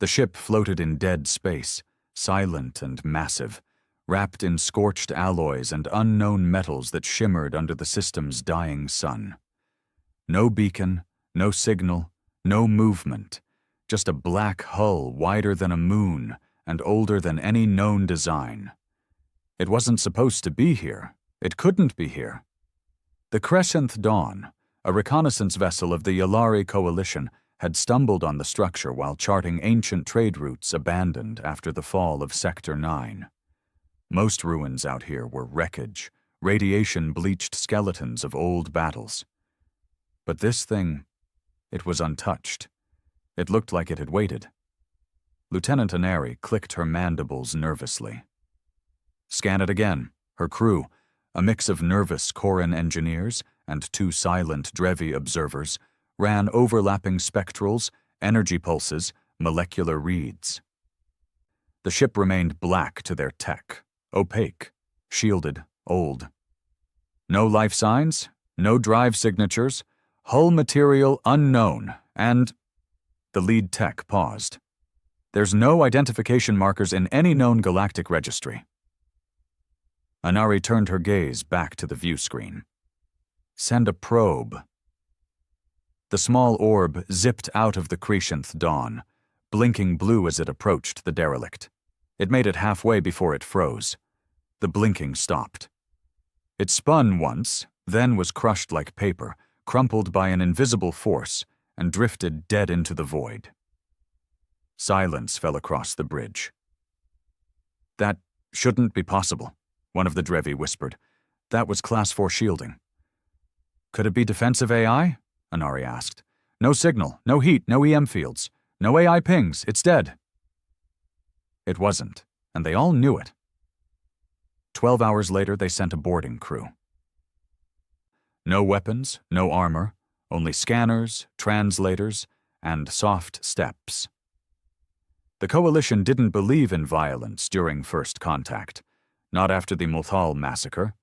The ship floated in dead space, silent and massive, wrapped in scorched alloys and unknown metals that shimmered under the system's dying sun. No beacon, no signal, no movement, just a black hull wider than a moon and older than any known design. It wasn't supposed to be here. It couldn't be here. The Crescent Dawn, a reconnaissance vessel of the Yalari Coalition, had stumbled on the structure while charting ancient trade routes abandoned after the fall of Sector 9. Most ruins out here were wreckage, radiation-bleached skeletons of old battles. But this thing, it was untouched. It looked like it had waited. Lieutenant Anari clicked her mandibles nervously. Scan it again. Her crew, a mix of nervous Koran engineers and 2 silent Drevi observers, ran overlapping spectrals, energy pulses, molecular reads. The ship remained black to their tech, opaque, shielded, old. No life signs, no drive signatures, hull material unknown, and... The lead tech paused. There's no identification markers in any known galactic registry. Anari turned her gaze back to the view screen. Send a probe. The small orb zipped out of the Crescent Dawn, blinking blue as it approached the derelict. It made it halfway before it froze. The blinking stopped. It spun once, then was crushed like paper, crumpled by an invisible force, and drifted dead into the void. Silence fell across the bridge. That shouldn't be possible, one of the Drevi whispered. That was Class 4 shielding. Could it be defensive AI? Anari asked. No signal, no heat, no EM fields. No AI pings, it's dead. It wasn't, and they all knew it. 12 hours later, they sent a boarding crew. No weapons, no armor, only scanners, translators, and soft steps. The Coalition didn't believe in violence during first contact. Not after the Multhal massacre,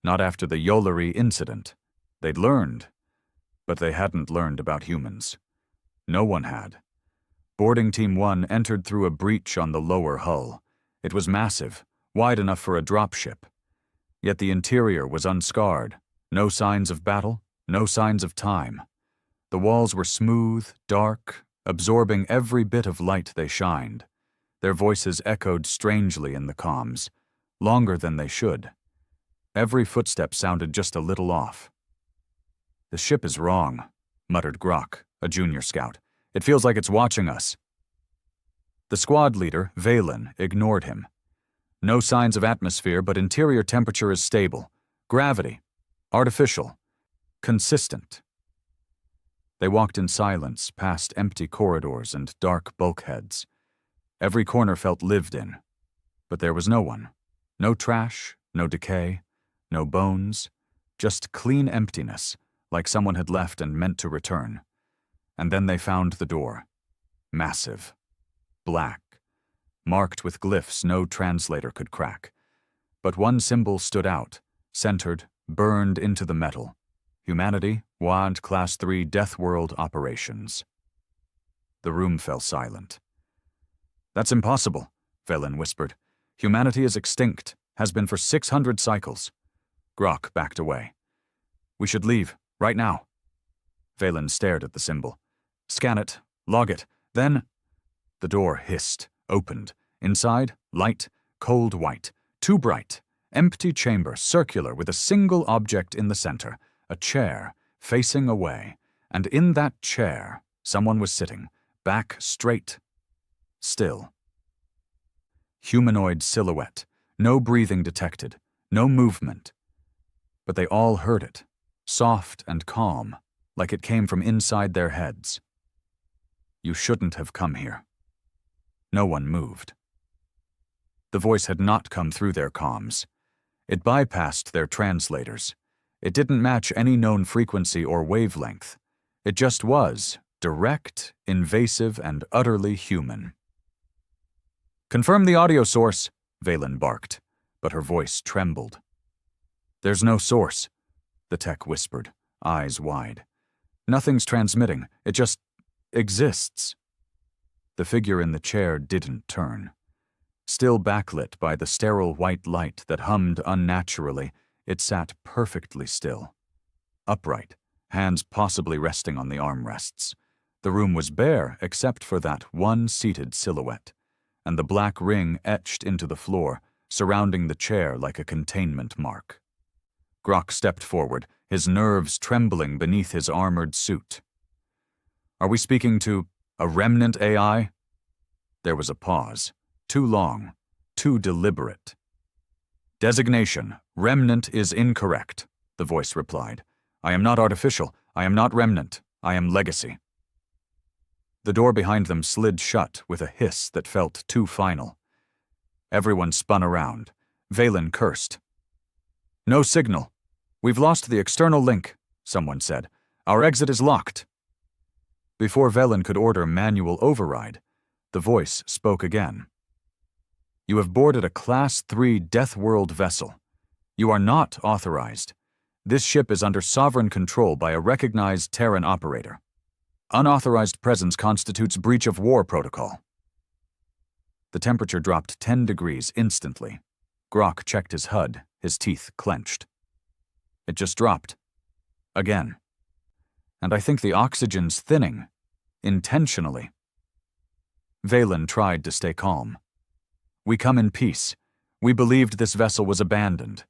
not after the Yolari incident. They'd learned, but they hadn't learned about humans. No one had. Boarding Team 1 entered through a breach on the lower hull. It was massive, wide enough for a dropship. Yet the interior was unscarred. No signs of battle, no signs of time. The walls were smooth, dark, absorbing every bit of light they shined. Their voices echoed strangely in the comms, longer than they should. Every footstep sounded just a little off. The ship is wrong, muttered Grok, a junior scout. It feels like it's watching us. The squad leader, Valen, ignored him. No signs of atmosphere, but interior temperature is stable. Gravity. Artificial. Consistent. They walked in silence past empty corridors and dark bulkheads. Every corner felt lived in. But there was no one. No trash, no decay, no bones. Just clean emptiness, like someone had left and meant to return. And then they found the door. Massive. Black. Marked with glyphs no translator could crack. But one symbol stood out, centered, burned into the metal. Humanity, WAD Class 3 Deathworld Operations. The room fell silent. That's impossible, Velen whispered. Humanity is extinct, has been for 600 cycles. Grok backed away. We should leave, right now. Valen stared at the symbol. Scan it, log it, then... The door hissed, opened. Inside, light, cold white, too bright. Empty chamber, circular, with a single object in the center. A chair, facing away. And in that chair, someone was sitting, back straight. Still. Humanoid silhouette. No breathing detected. No movement. But they all heard it. Soft and calm, like it came from inside their heads. You shouldn't have come here. No one moved. The voice had not come through their comms. It bypassed their translators. It didn't match any known frequency or wavelength. It just was, direct, invasive, and utterly human. Confirm the audio source, Valen barked, but her voice trembled. There's no source, the tech whispered, eyes wide. Nothing's transmitting, it just exists. The figure in the chair didn't turn. Still backlit by the sterile white light that hummed unnaturally, it sat perfectly still. Upright, hands possibly resting on the armrests. The room was bare except for that one seated silhouette, and the black ring etched into the floor, surrounding the chair like a containment mark. Grok stepped forward, his nerves trembling beneath his armored suit. "Are we speaking to a remnant AI?" There was a pause, too long, too deliberate. "Designation, remnant is incorrect," the voice replied. "I am not artificial, I am not remnant, I am legacy." The door behind them slid shut with a hiss that felt too final. Everyone spun around. Valen cursed. "No signal. We've lost the external link," someone said. "Our exit is locked." Before Valen could order manual override, the voice spoke again. "You have boarded a Class 3 Deathworld vessel. You are not authorized. This ship is under sovereign control by a recognized Terran operator. Unauthorized presence constitutes breach of war protocol." The temperature dropped 10 degrees instantly. Grok checked his HUD, his teeth clenched. It just dropped. Again. And I think the oxygen's thinning. Intentionally. Valen tried to stay calm. "We come in peace. We believed this vessel was abandoned.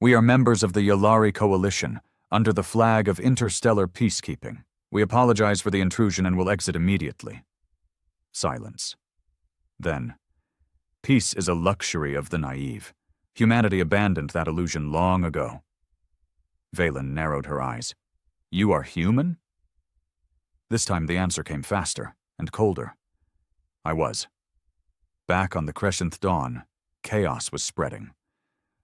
We are members of the Yolari Coalition, under the flag of interstellar peacekeeping. We apologize for the intrusion and will exit immediately." Silence. Then, "Peace is a luxury of the naive. Humanity abandoned that illusion long ago." Valen narrowed her eyes. "You are human?" This time the answer came faster and colder. "I was." Back on the Crescent Dawn, chaos was spreading.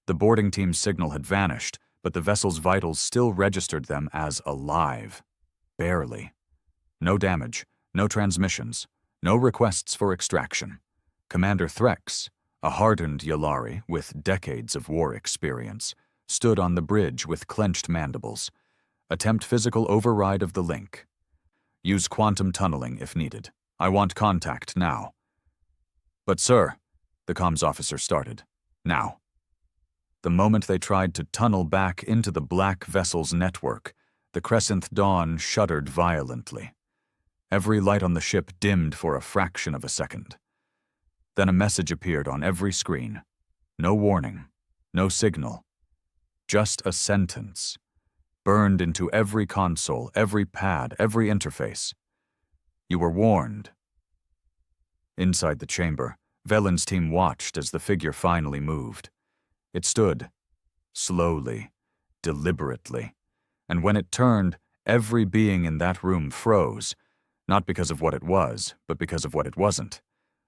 The boarding team's signal had vanished, but the vessel's vitals still registered them as alive. Barely. No damage, no transmissions, no requests for extraction. Commander Threx, a hardened Yolari with decades of war experience, stood on the bridge with clenched mandibles. "Attempt physical override of the link. Use quantum tunneling if needed. I want contact now." "But sir," the comms officer started. "Now." The moment they tried to tunnel back into the black vessel's network, the Crescent Dawn shuddered violently. Every light on the ship dimmed for a fraction of a second. Then a message appeared on every screen. No warning, no signal. Just a sentence, burned into every console, every pad, every interface. "You were warned." Inside the chamber, Velen's team watched as the figure finally moved. It stood, slowly, deliberately, and when it turned, every being in that room froze, not because of what it was, but because of what it wasn't.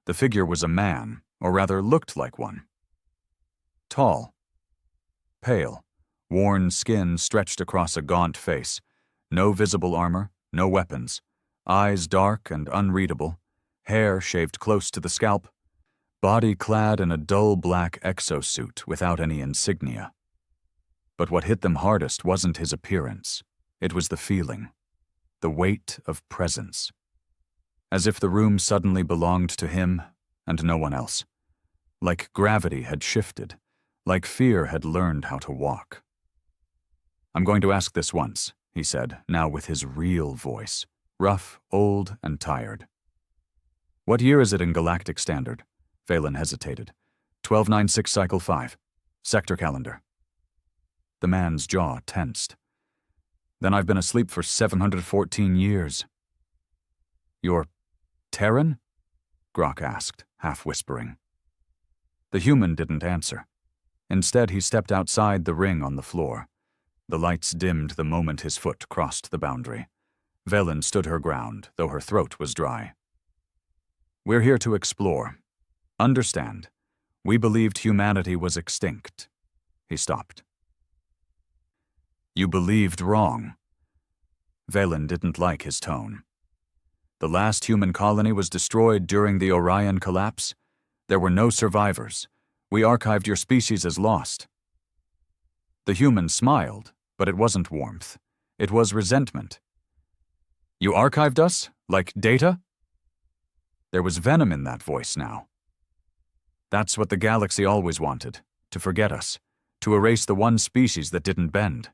The figure was a man, or rather looked like one. Tall, pale, worn skin stretched across a gaunt face, no visible armor, no weapons, eyes dark and unreadable, hair shaved close to the scalp, body clad in a dull black exosuit without any insignia. But what hit them hardest wasn't his appearance. It was the feeling, the weight of presence. As if the room suddenly belonged to him and no one else. Like gravity had shifted, like fear had learned how to walk. "I'm going to ask this once," he said, now with his real voice, rough, old, and tired. "What year is it in Galactic Standard?" Valen hesitated. 1296 Cycle 5. Sector calendar. The man's jaw tensed. "Then I've been asleep for 714 years. "You're Terran?" Grok asked, half whispering. The human didn't answer. Instead, he stepped outside the ring on the floor. The lights dimmed the moment his foot crossed the boundary. Valen stood her ground, though her throat was dry. "We're here to explore. Understand, we believed humanity was extinct." He stopped. "You believed wrong." Valen didn't like his tone. "The last human colony was destroyed during the Orion collapse. There were no survivors. We archived your species as lost." The human smiled, but it wasn't warmth. It was resentment. "You archived us? Like data?" There was venom in that voice now. That's what the galaxy always wanted, to forget us, to erase the one species that didn't bend.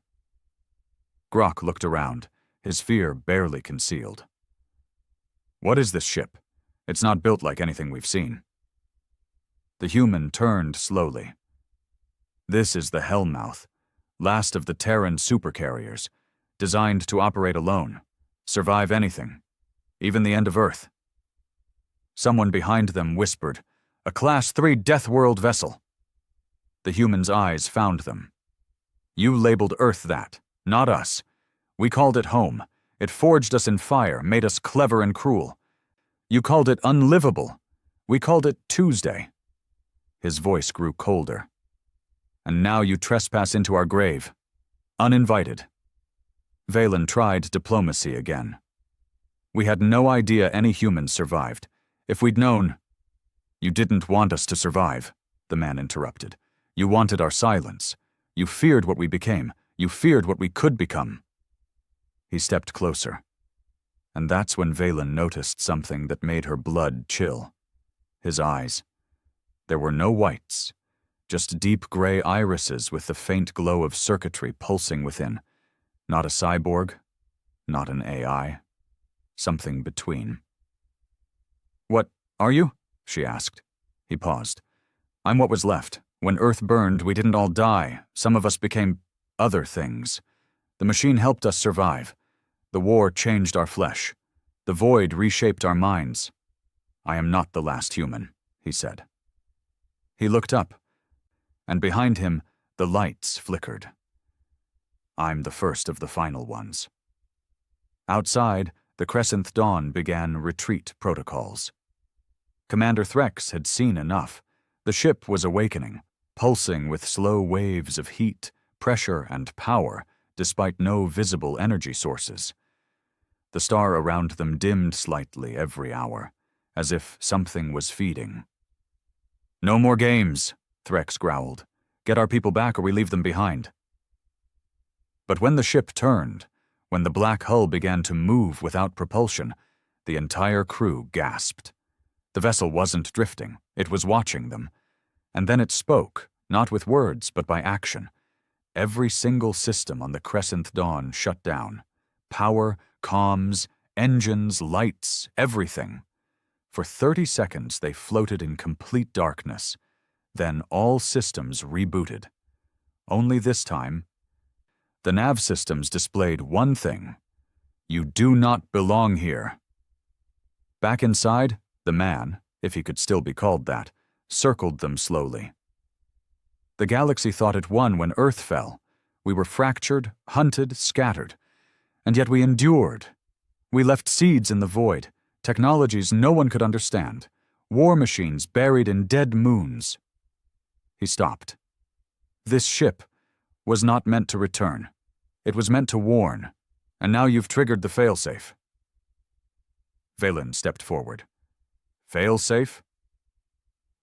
Grok looked around, his fear barely concealed. What is this ship? It's not built like anything we've seen. The human turned slowly. This is the Hellmouth, last of the Terran supercarriers, designed to operate alone, survive anything, even the end of Earth. Someone behind them whispered, "A Class 3 Deathworld vessel." The human's eyes found them. You labeled Earth that, not us. We called it home. It forged us in fire, made us clever and cruel. You called it unlivable. We called it Tuesday. His voice grew colder. And now you trespass into our grave. Uninvited. Valen tried diplomacy again. We had no idea any humans survived. If we'd known— You didn't want us to survive, the man interrupted. You wanted our silence. You feared what we became. You feared what we could become. He stepped closer. And that's when Valen noticed something that made her blood chill. His eyes. There were no whites, just deep gray irises with the faint glow of circuitry pulsing within. Not a cyborg, not an AI, something between. What are you? She asked. He paused. I'm what was left. When Earth burned, we didn't all die. Some of us became other things. The machine helped us survive. The war changed our flesh. The void reshaped our minds. I am not the last human, he said. He looked up, and behind him, the lights flickered. I'm the first of the final ones. Outside, the Crescent Dawn began retreat protocols. Commander Threx had seen enough. The ship was awakening, pulsing with slow waves of heat, pressure, and power, despite no visible energy sources. The star around them dimmed slightly every hour, as if something was feeding. No more games, Threx growled. Get our people back or we leave them behind. But when the ship turned, when the black hull began to move without propulsion, the entire crew gasped. The vessel wasn't drifting, it was watching them. And then it spoke, not with words, but by action. Every single system on the Crescent Dawn shut down. Power, comms, engines, lights, everything. For 30 seconds they floated in complete darkness. Then all systems rebooted. Only this time, the nav systems displayed one thing. You do not belong here. Back inside, the man, if he could still be called that, circled them slowly. The galaxy thought it won when Earth fell. We were fractured, hunted, scattered. And yet we endured. We left seeds in the void, technologies no one could understand, war machines buried in dead moons. He stopped. This ship was not meant to return. It was meant to warn, and now you've triggered the failsafe. Valen stepped forward. Failsafe?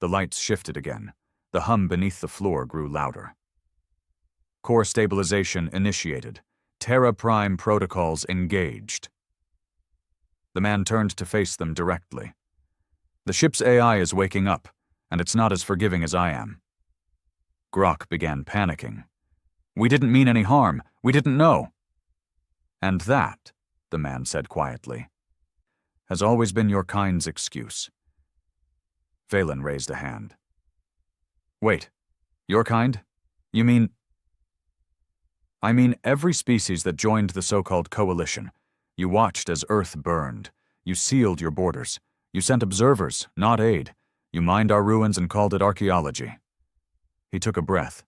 The lights shifted again. The hum beneath the floor grew louder. Core stabilization initiated. Terra Prime protocols engaged. The man turned to face them directly. The ship's AI is waking up, and it's not as forgiving as I am. Grok began panicking. We didn't mean any harm. We didn't know. And that, the man said quietly, has always been your kind's excuse. Valen raised a hand. Wait, your kind? You mean— I mean every species that joined the so-called coalition. You watched as Earth burned. You sealed your borders. You sent observers, not aid. You mined our ruins and called it archaeology. He took a breath.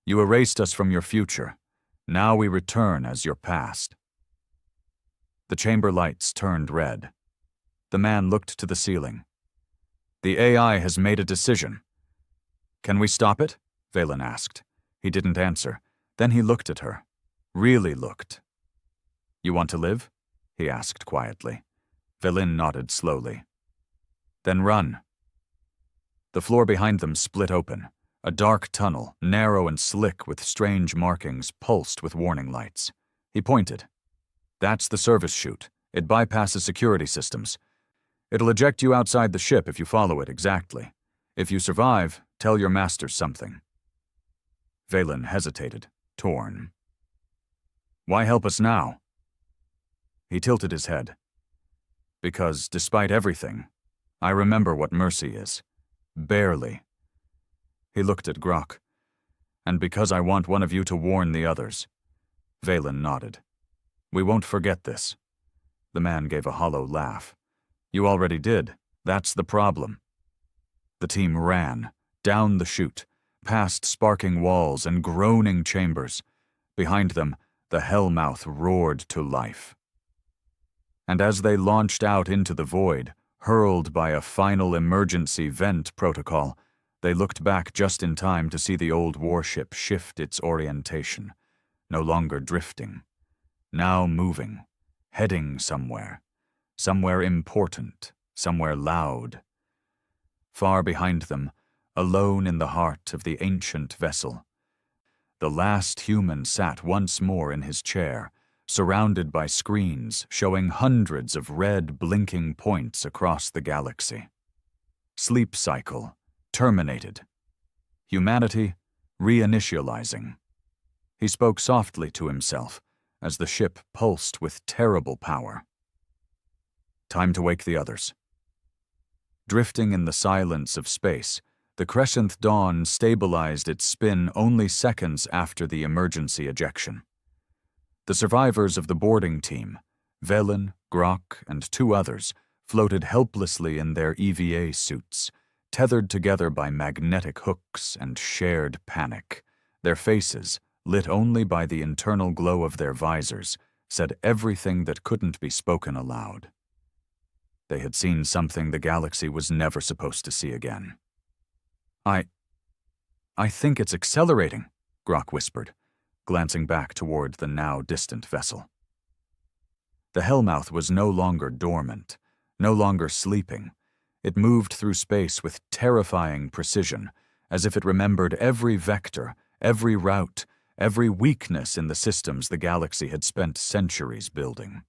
You erased us from your future. Now we return as your past. The chamber lights turned red. The man looked to the ceiling. The AI has made a decision. Can we stop it? Valen asked. He didn't answer. Then he looked at her. Really looked. You want to live? He asked quietly. Valen nodded slowly. Then run. The floor behind them split open. A dark tunnel, narrow and slick with strange markings, pulsed with warning lights. He pointed. That's the service chute. It bypasses security systems. It'll eject you outside the ship if you follow it exactly. If you survive, tell your masters something." Valen hesitated, torn. "Why help us now?" He tilted his head. "Because, despite everything, I remember what mercy is. Barely." He looked at Grok. "And because I want one of you to warn the others." Valen nodded. "We won't forget this." The man gave a hollow laugh. "You already did. That's the problem." The team ran, down the chute, past sparking walls and groaning chambers. Behind them, the hellmouth roared to life. And as they launched out into the void, hurled by a final emergency vent protocol, they looked back just in time to see the old warship shift its orientation, no longer drifting, now moving, heading somewhere important, somewhere loud. Far behind them, alone in the heart of the ancient vessel, the last human sat once more in his chair, surrounded by screens showing hundreds of red blinking points across the galaxy. Sleep cycle terminated. Humanity reinitializing. He spoke softly to himself as the ship pulsed with terrible power. Time to wake the others. Drifting in the silence of space, the Crescent Dawn stabilized its spin only seconds after the emergency ejection. The survivors of the boarding team, Velen, Grok, and two others, floated helplessly in their EVA suits, tethered together by magnetic hooks and shared panic. Their faces, lit only by the internal glow of their visors, said everything that couldn't be spoken aloud. They had seen something the galaxy was never supposed to see again. I think it's accelerating," Grok whispered, glancing back toward the now distant vessel. The hellmouth was no longer dormant, no longer sleeping. It moved through space with terrifying precision, as if it remembered every vector, every route, every weakness in the systems the galaxy had spent centuries building.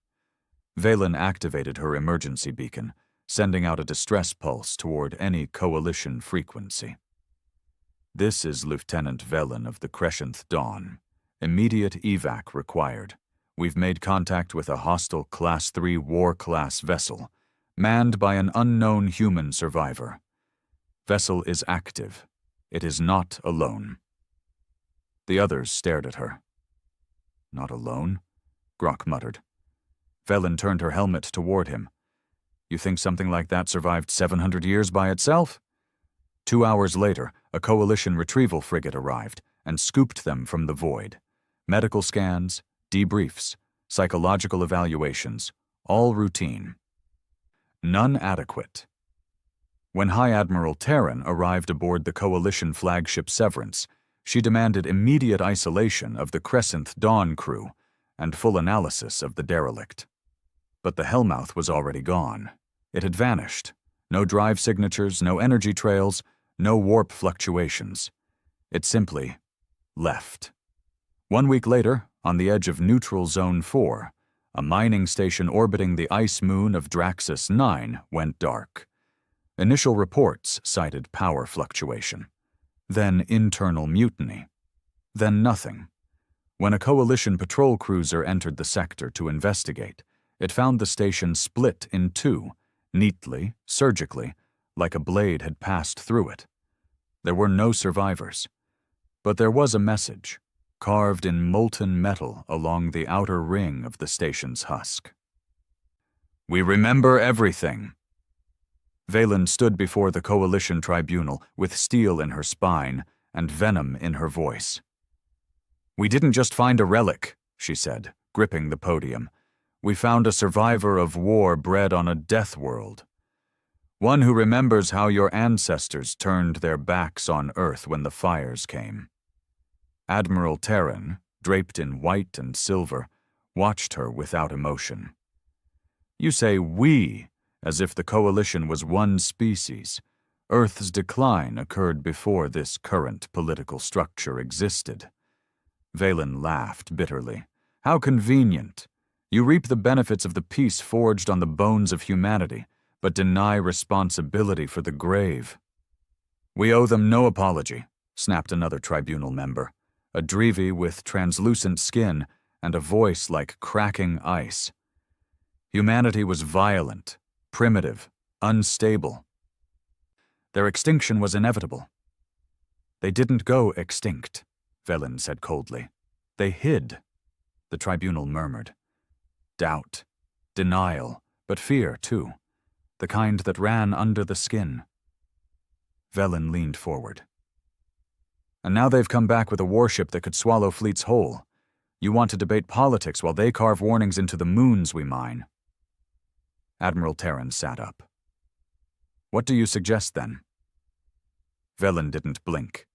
Valen activated her emergency beacon, sending out a distress pulse toward any coalition frequency. "This is Lieutenant Velen of the Crescent Dawn. Immediate evac required. We've made contact with a hostile Class 3 war-class vessel, manned by an unknown human survivor. Vessel is active. It is not alone." The others stared at her. "Not alone?" Grok muttered. Velen turned her helmet toward him. "You think something like that survived 700 years by itself?" 2 hours later, a coalition retrieval frigate arrived and scooped them from the void. Medical scans, debriefs, psychological evaluations, all routine. None adequate. When High Admiral Terran arrived aboard the coalition flagship Severance, she demanded immediate isolation of the Crescent Dawn crew and full analysis of the derelict. But the hellmouth was already gone. It had vanished. No drive signatures, no energy trails, no warp fluctuations. It simply left. 1 week later, on the edge of Neutral Zone 4, a mining station orbiting the ice moon of Draxus 9 went dark. Initial reports cited power fluctuation. Then internal mutiny. Then nothing. When a coalition patrol cruiser entered the sector to investigate, it found the station split in two, neatly, surgically, like a blade had passed through it. There were no survivors. But there was a message, carved in molten metal along the outer ring of the station's husk. "We remember everything." Valen stood before the coalition tribunal with steel in her spine and venom in her voice. "We didn't just find a relic," she said, gripping the podium. "We found a survivor of war bred on a Deathworld. One who remembers how your ancestors turned their backs on Earth when the fires came." Admiral Terran, draped in white and silver, watched her without emotion. "You say 'we' as if the coalition was one species. Earth's decline occurred before this current political structure existed." Valen laughed bitterly. "How convenient. You reap the benefits of the peace forged on the bones of humanity, but deny responsibility for the grave. We owe them no apology, snapped another tribunal member, a Drevi with translucent skin and a voice like cracking ice. Humanity was violent, primitive, unstable. Their extinction was inevitable. They didn't go extinct, Velen said coldly. They hid, the tribunal murmured. Doubt, denial, but fear, too, the kind that ran under the skin. Velen leaned forward. And now they've come back with a warship that could swallow fleets whole. You want to debate politics while they carve warnings into the moons we mine. Admiral Terran sat up. What do you suggest, then? Velen didn't blink.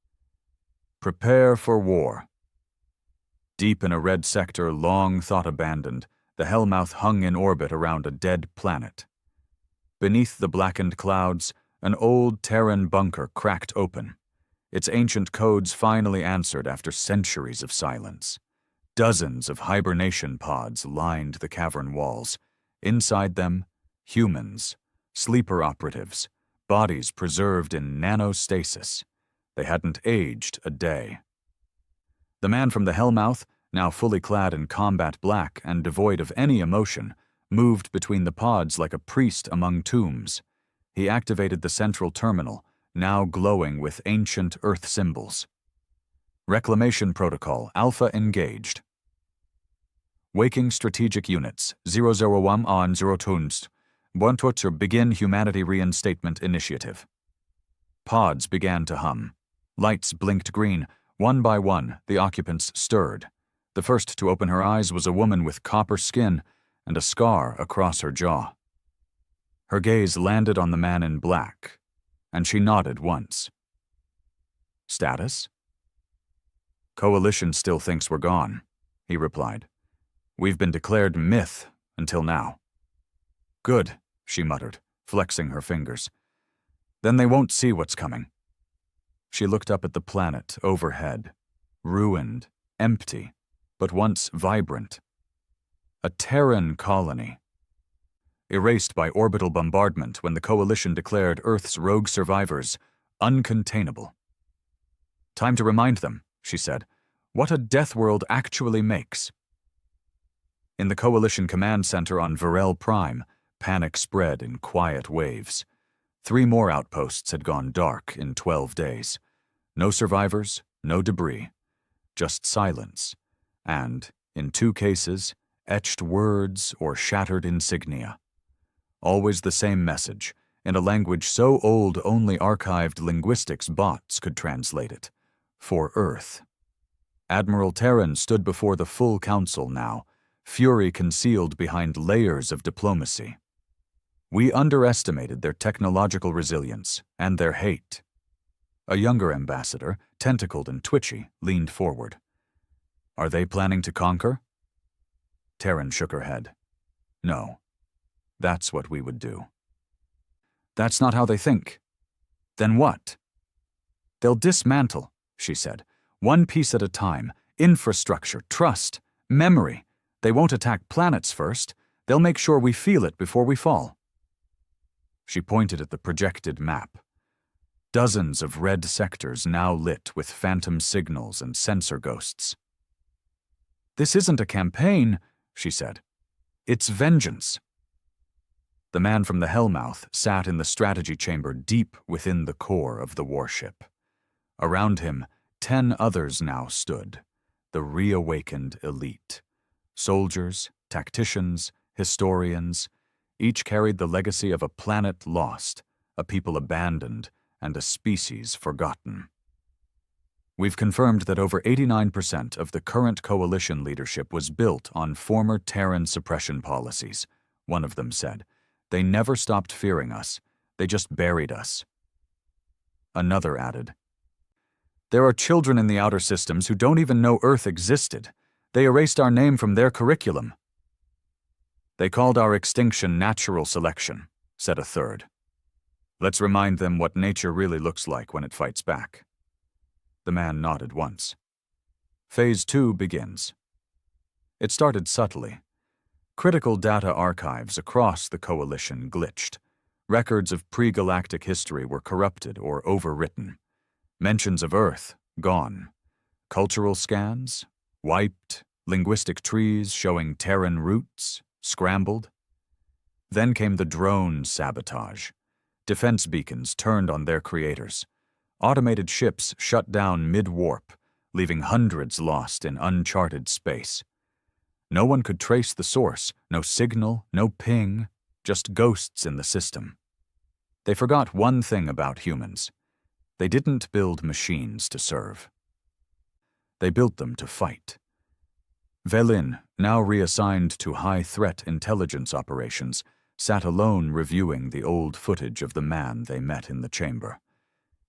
Prepare for war. Deep in a red sector long thought abandoned, the Hellmouth hung in orbit around a dead planet. Beneath the blackened clouds, an old Terran bunker cracked open. Its ancient codes finally answered after centuries of silence. Dozens of hibernation pods lined the cavern walls. Inside them, humans, sleeper operatives, bodies preserved in nanostasis. They hadn't aged a day. The man from the Hellmouth, now fully clad in combat black and devoid of any emotion, moved between the pods like a priest among tombs. He activated the central terminal, now glowing with ancient Earth symbols. Reclamation Protocol Alpha engaged. Waking Strategic Units 001 on 0 Tunst. Want to begin Humanity Reinstatement Initiative. Pods began to hum. Lights blinked green. One by one, the occupants stirred. The first to open her eyes was a woman with copper skin and a scar across her jaw. Her gaze landed on the man in black, and she nodded once. Status? Coalition still thinks we're gone, he replied. We've been declared myth until now. Good, she muttered, flexing her fingers. Then they won't see what's coming. She looked up at the planet overhead, ruined, empty, but once vibrant. A Terran colony. Erased by orbital bombardment when the Coalition declared Earth's rogue survivors uncontainable. Time to remind them, she said, what a Deathworld actually makes. In the Coalition Command Center on Varel Prime, panic spread in quiet waves. 3 more outposts had gone dark in 12 days. No survivors, no debris, just silence, and, in 2 cases, etched words or shattered insignia. Always the same message, in a language so old only archived linguistics bots could translate it. For Earth. Admiral Terran stood before the full council now, fury concealed behind layers of diplomacy. We underestimated their technological resilience and their hate. A younger ambassador, tentacled and twitchy, leaned forward. Are they planning to conquer? Terran shook her head. No. That's what we would do. That's not how they think. Then what? They'll dismantle, she said. One piece at a time. Infrastructure, trust, memory. They won't attack planets first. They'll make sure we feel it before we fall. She pointed at the projected map. Dozens of red sectors now lit with phantom signals and sensor ghosts. This isn't a campaign, she said. It's vengeance. The man from the Hellmouth sat in the strategy chamber deep within the core of the warship. Around him, 10 others now stood, the reawakened elite. Soldiers, tacticians, historians, each carried the legacy of a planet lost, a people abandoned, and a species forgotten. We've confirmed that over 89% of the current coalition leadership was built on former Terran suppression policies, one of them said. They never stopped fearing us. They just buried us. Another added, there are children in the outer systems who don't even know Earth existed. They erased our name from their curriculum. They called our extinction natural selection, said a third. Let's remind them what nature really looks like when it fights back. The man nodded once. Phase 2 begins. It started subtly. Critical data archives across the coalition glitched. Records of pre-galactic history were corrupted or overwritten. Mentions of Earth, gone. Cultural scans, wiped. Linguistic trees showing Terran roots, scrambled. Then came the drone sabotage. Defense beacons turned on their creators. Automated ships shut down mid-warp, leaving hundreds lost in uncharted space. No one could trace the source, no signal, no ping, just ghosts in the system. They forgot one thing about humans. They didn't build machines to serve. They built them to fight. Velin, now reassigned to high-threat intelligence operations, sat alone reviewing the old footage of the man they met in the chamber.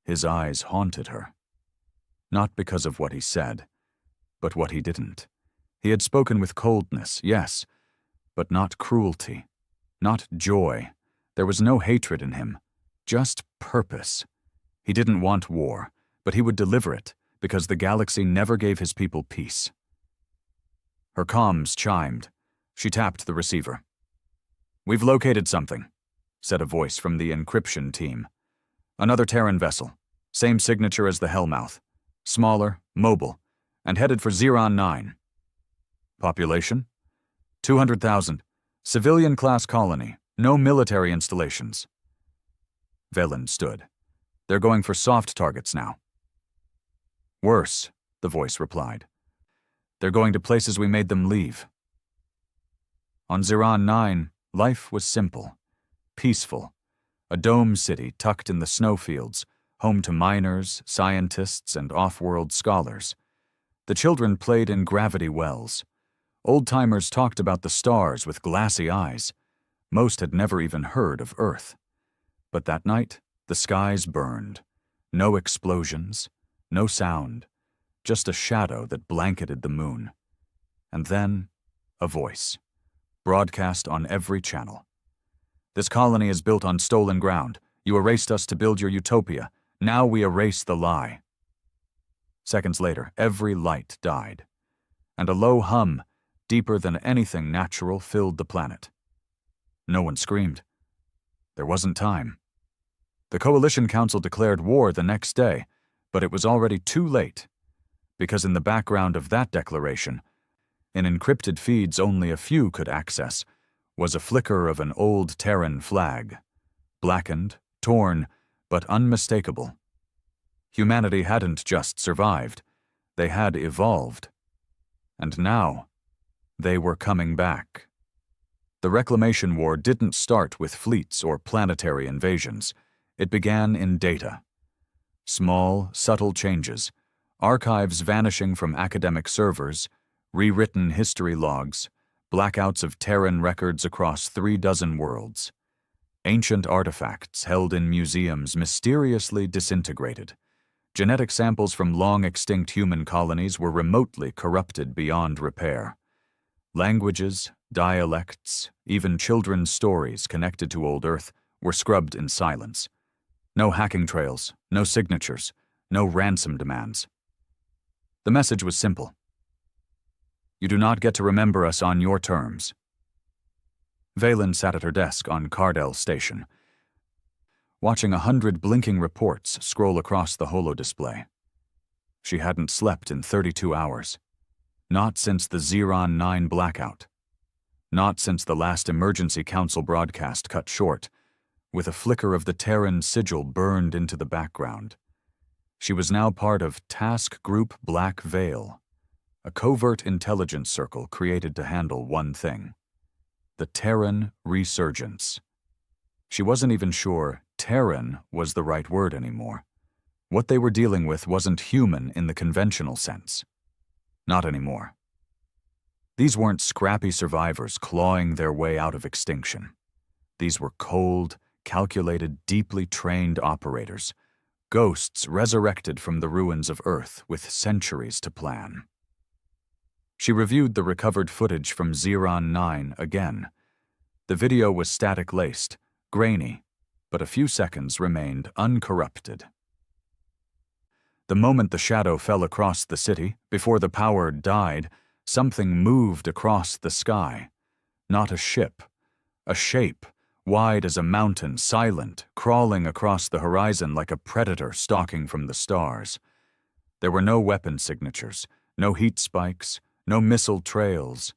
His eyes haunted her. Not because of what he said, but what he didn't. He had spoken with coldness, yes, but not cruelty, not joy. There was no hatred in him, just purpose. He didn't want war, but he would deliver it, because the galaxy never gave his people peace. Her comms chimed. She tapped the receiver. "We've located something," said a voice from the encryption team. "Another Terran vessel. Same signature as the Hellmouth. Smaller, mobile, and headed for Xeron 9. Population? 200,000. Civilian-class colony. No military installations." Velin stood. "They're going for soft targets now." "Worse," the voice replied. "They're going to places we made them leave." On Xeron 9, life was simple, peaceful. A dome city tucked in the snowfields, home to miners, scientists, and off-world scholars. The children played in gravity wells. Old-timers talked about the stars with glassy eyes. Most had never even heard of Earth. But that night, the skies burned. No explosions, no sound, just a shadow that blanketed the moon. And then, a voice, broadcast on every channel. "This colony is built on stolen ground. You erased us to build your utopia. Now we erase the lie." Seconds later, every light died. And a low hum, deeper than anything natural, filled the planet. No one screamed. There wasn't time. The Coalition Council declared war the next day, but it was already too late. Because in the background of that declaration, in encrypted feeds only a few could access, was a flicker of an old Terran flag. Blackened, torn, but unmistakable. Humanity hadn't just survived, they had evolved. And now, they were coming back. The Reclamation War didn't start with fleets or planetary invasions. It began in data. Small, subtle changes, archives vanishing from academic servers, rewritten history logs, blackouts of Terran records across 36 worlds. Ancient artifacts held in museums mysteriously disintegrated. Genetic samples from long-extinct human colonies were remotely corrupted beyond repair. Languages, dialects, even children's stories connected to old Earth were scrubbed in silence. No hacking trails, no signatures, no ransom demands. The message was simple. You do not get to remember us on your terms. Velin sat at her desk on Cardell Station, watching 100 blinking reports scroll across the holo-display. She hadn't slept in 32 hours. Not since the Xeron 9 blackout. Not since the last emergency council broadcast cut short, with a flicker of the Terran sigil burned into the background. She was now part of Task Group Black Veil, a covert intelligence circle created to handle one thing: the Terran resurgence. She wasn't even sure Terran was the right word anymore. What they were dealing with wasn't human in the conventional sense. Not anymore. These weren't scrappy survivors clawing their way out of extinction. These were cold, calculated, deeply trained operators, ghosts resurrected from the ruins of Earth with centuries to plan. She reviewed the recovered footage from Xeron 9 again. The video was static-laced, grainy, but a few seconds remained uncorrupted. The moment the shadow fell across the city, before the power died, something moved across the sky. Not a ship, a shape, wide as a mountain, silent, crawling across the horizon like a predator stalking from the stars. There were no weapon signatures, no heat spikes, no missile trails,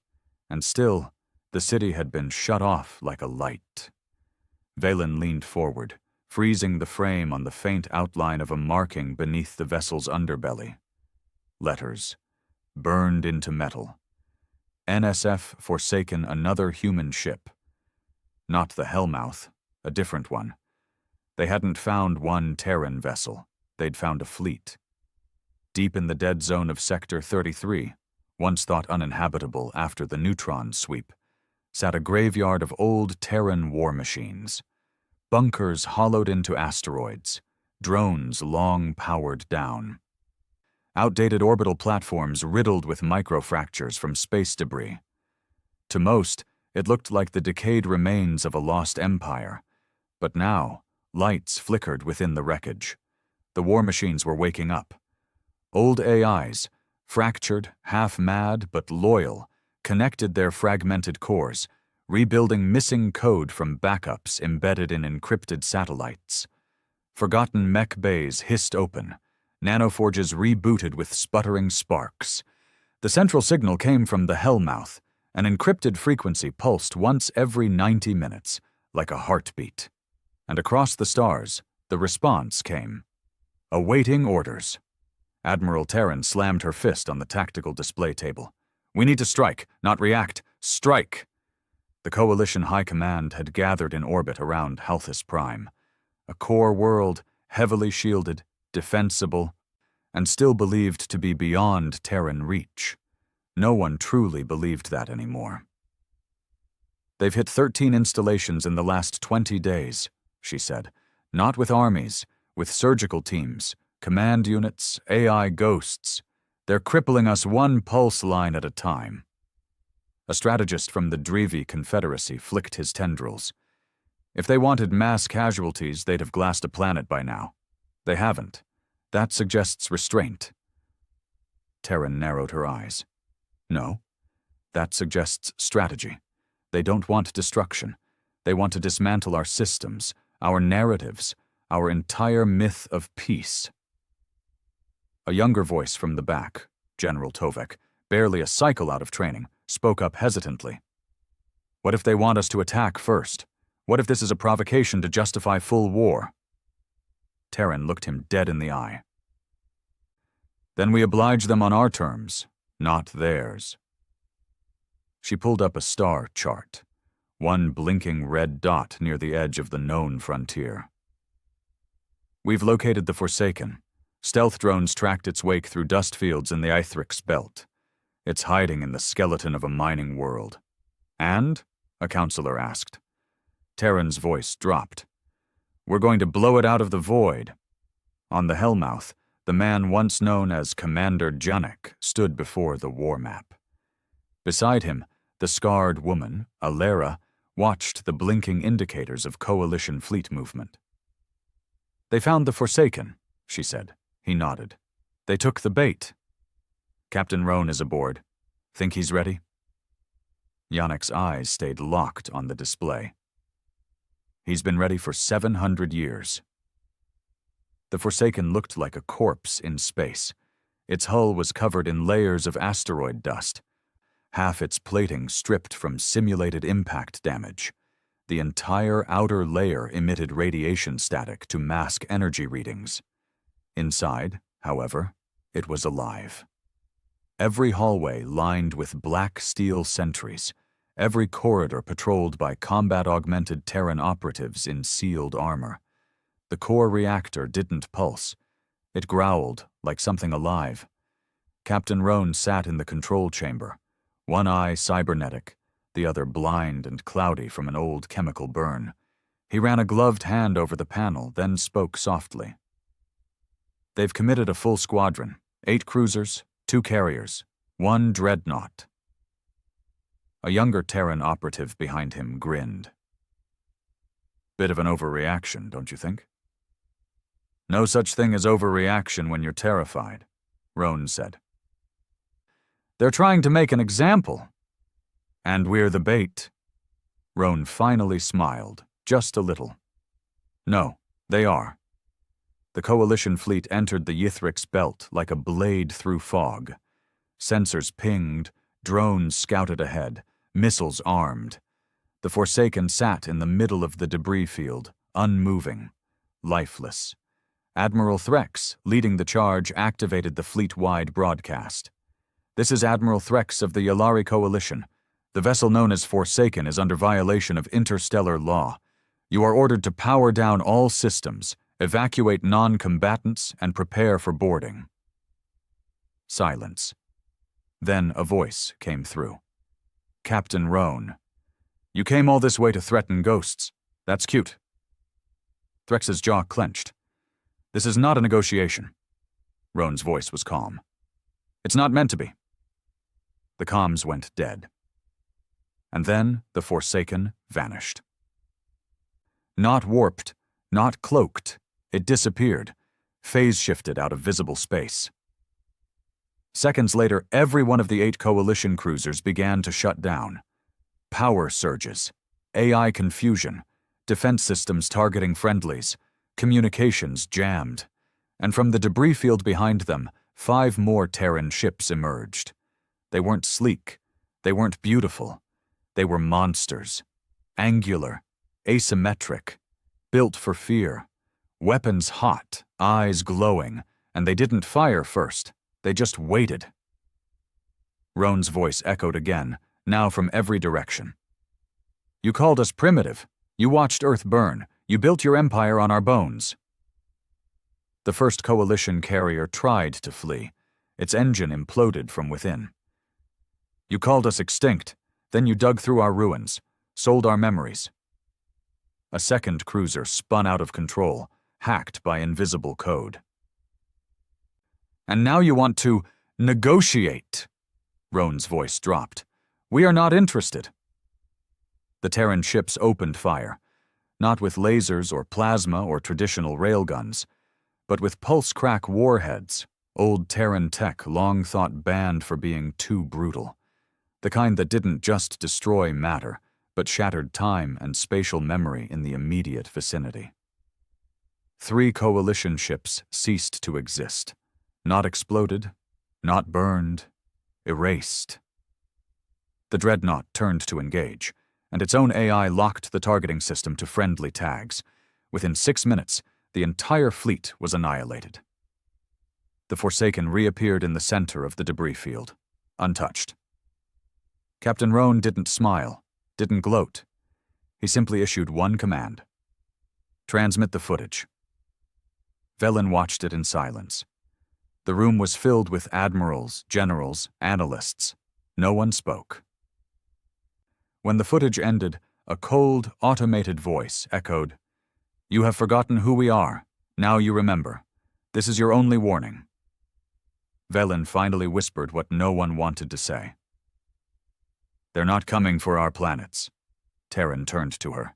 and still, the city had been shut off like a light. Valen leaned forward, freezing the frame on the faint outline of a marking beneath the vessel's underbelly. Letters, burned into metal. NSF forsaken another human ship. Not the Hellmouth, a different one. They hadn't found one Terran vessel. They'd found a fleet. Deep in the dead zone of Sector 33, once thought uninhabitable after the neutron sweep, sat a graveyard of old Terran war machines. Bunkers hollowed into asteroids, drones long powered down. Outdated orbital platforms riddled with microfractures from space debris. To most, it looked like the decayed remains of a lost empire. But now, lights flickered within the wreckage. The war machines were waking up. Old AIs, fractured, half-mad but loyal, connected their fragmented cores, rebuilding missing code from backups embedded in encrypted satellites. Forgotten mech bays hissed open. Nanoforges rebooted with sputtering sparks. The central signal came from the Hellmouth. An encrypted frequency pulsed once every 90 minutes, like a heartbeat. And across the stars, the response came. Awaiting orders. Admiral Terran slammed her fist on the tactical display table. We need to strike, not react. Strike! The Coalition High Command had gathered in orbit around Halthus Prime. A core world, heavily shielded, defensible, and still believed to be beyond Terran reach. No one truly believed that anymore. They've hit 13 installations in the last 20 days, she said. Not with armies, with surgical teams, command units, AI ghosts. They're crippling us one pulse line at a time. A strategist from the Drevi Confederacy flicked his tendrils. If they wanted mass casualties, they'd have glassed a planet by now. They haven't. That suggests restraint. Terran narrowed her eyes. No. That suggests strategy. They don't want destruction. They want to dismantle our systems, our narratives, our entire myth of peace. A younger voice from the back, General Tovek, barely a cycle out of training, spoke up hesitantly. What if they want us to attack first? What if this is a provocation to justify full war? Terran looked him dead in the eye. Then we oblige them on our terms, not theirs. She pulled up a star chart, one blinking red dot near the edge of the known frontier. We've located the Forsaken. Stealth drones tracked its wake through dust fields in the Ithrix belt. It's hiding in the skeleton of a mining world. And? A counselor asked. Terran's voice dropped. We're going to blow it out of the void. On the Hellmouth, the man once known as Commander Janek stood before the war map. Beside him, the scarred woman, Alera, watched the blinking indicators of Coalition fleet movement. They found the Forsaken, she said. He nodded. They took the bait. Captain Roan is aboard. Think he's ready? Yannick's eyes stayed locked on the display. He's been ready for 700 years. The Forsaken looked like a corpse in space. Its hull was covered in layers of asteroid dust, half its plating stripped from simulated impact damage. The entire outer layer emitted radiation static to mask energy readings. Inside, however, it was alive. Every hallway lined with black steel sentries, every corridor patrolled by combat-augmented Terran operatives in sealed armor. The core reactor didn't pulse. It growled like something alive. Captain Roan sat in the control chamber, one eye cybernetic, the other blind and cloudy from an old chemical burn. He ran a gloved hand over the panel, then spoke softly. They've committed a full squadron, 8 cruisers, 2 carriers, 1 dreadnought. A younger Terran operative behind him grinned. Bit of an overreaction, don't you think? No such thing as overreaction when you're terrified, Roan said. They're trying to make an example. And we're the bait. Roan finally smiled, Just a little. No, they are. The Coalition fleet entered the Yithrix belt like a blade through fog. Sensors pinged, drones scouted ahead, missiles armed. The Forsaken sat in the middle of the debris field, unmoving, lifeless. Admiral Threx, leading the charge, activated the fleet-wide broadcast. "This is Admiral Threx of the Yalari Coalition. The vessel known as Forsaken is under violation of interstellar law. You are ordered to power down all systems, evacuate non-combatants, and prepare for boarding." Silence. Then a voice came through. "Captain Roan. You came all this way to threaten ghosts. That's cute." Threx's jaw clenched. "This is not a negotiation." Roan's voice was calm. "It's not meant to be." The comms went dead. And then the Forsaken vanished. Not warped, not cloaked, it disappeared, phase-shifted out of visible space. Seconds later, every one of the 8 Coalition cruisers began to shut down. Power surges, AI confusion, defense systems targeting friendlies, communications jammed, and from the debris field behind them, 5 more Terran ships emerged. They weren't sleek, they weren't beautiful, they were monsters, angular, asymmetric, built for fear, weapons hot, eyes glowing, and they didn't fire first, they just waited. Roan's voice echoed again, now from every direction. "You called us primitive. You watched Earth burn. You built your empire on our bones." The first Coalition carrier tried to flee. Its engine imploded from within. "You called us extinct. Then you dug through our ruins, sold our memories." A second cruiser spun out of control, hacked by invisible code. "And now you want to negotiate." Roan's voice dropped. "We are not interested." The Terran ships opened fire, not with lasers or plasma or traditional railguns, but with pulse-crack warheads, old Terran tech long thought banned for being too brutal. The kind that didn't just destroy matter, but shattered time and spatial memory in the immediate vicinity. 3 Coalition ships ceased to exist, not exploded, not burned, erased. The Dreadnought turned to engage, and its own AI locked the targeting system to friendly tags. Within 6 minutes, the entire fleet was annihilated. The Forsaken reappeared in the center of the debris field, untouched. Captain Roan didn't smile, didn't gloat. He simply issued one command. "Transmit the footage." Velen watched it in silence. The room was filled with admirals, generals, analysts. No one spoke. When the footage ended, a cold, automated voice echoed, "You have forgotten who we are. Now you remember. This is your only warning." Velen finally whispered what no one wanted to say. "They're not coming for our planets." Terran turned to her.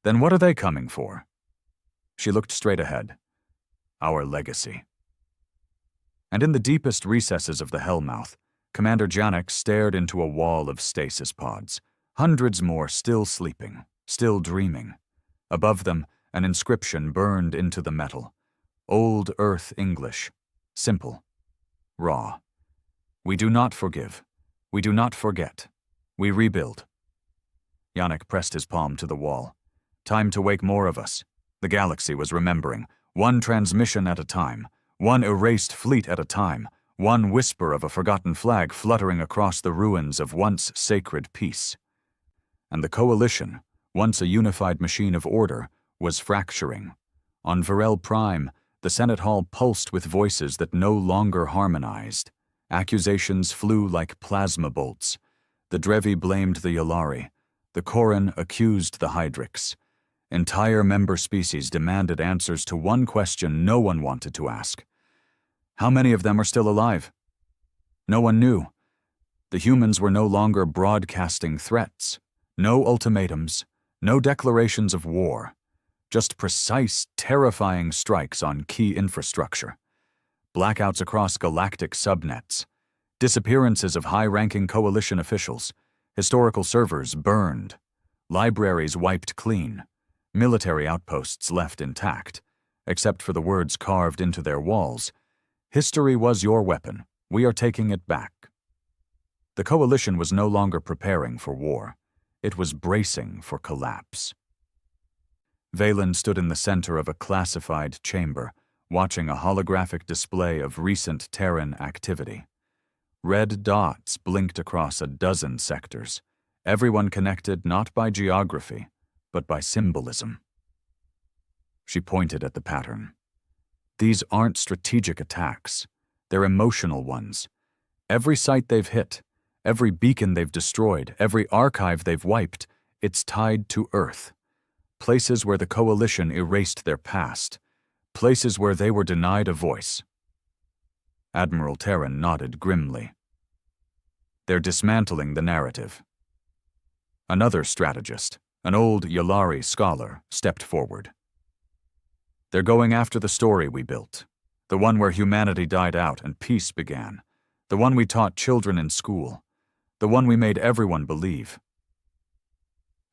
"Then what are they coming for?" She looked straight ahead. "Our legacy." And in the deepest recesses of the Hellmouth, Commander Janek stared into a wall of stasis pods, hundreds more still sleeping, still dreaming. Above them, an inscription burned into the metal. Old Earth English. Simple. Raw. "We do not forgive. We do not forget. We rebuild." Janek pressed his palm to the wall. Time to wake more of us. The galaxy was remembering, one transmission at a time, one erased fleet at a time, one whisper of a forgotten flag fluttering across the ruins of once sacred peace. And the Coalition, once a unified machine of order, was fracturing. On Varel Prime, the Senate Hall pulsed with voices that no longer harmonized. Accusations flew like plasma bolts. The Drevi blamed the Yalari. The Koran accused the Hydrix. Entire member species demanded answers to one question no one wanted to ask. How many of them are still alive? No one knew. The humans were no longer broadcasting threats. No ultimatums, no declarations of war. Just precise, terrifying strikes on key infrastructure. Blackouts across galactic subnets. Disappearances of high-ranking Coalition officials. Historical servers burned. Libraries wiped clean. military outposts left intact, except for the words carved into their walls. History was your weapon. We are taking it back. The coalition was no longer preparing for war. It was bracing for collapse. Valen stood in the center of a classified chamber, watching a holographic display of recent Terran activity. Red dots blinked across a dozen sectors, everyone connected not by geography, but by symbolism. She pointed at the pattern. These aren't strategic attacks. They're emotional ones. Every site they've hit, every beacon they've destroyed, every archive they've wiped, it's tied to Earth. Places where the coalition erased their past. Places where they were denied a voice. Admiral Terran nodded grimly. They're dismantling the narrative. Another strategist, an old Yalari scholar, stepped forward. They're going after the story we built, the one where humanity died out and peace began, the one we taught children in school, the one we made everyone believe.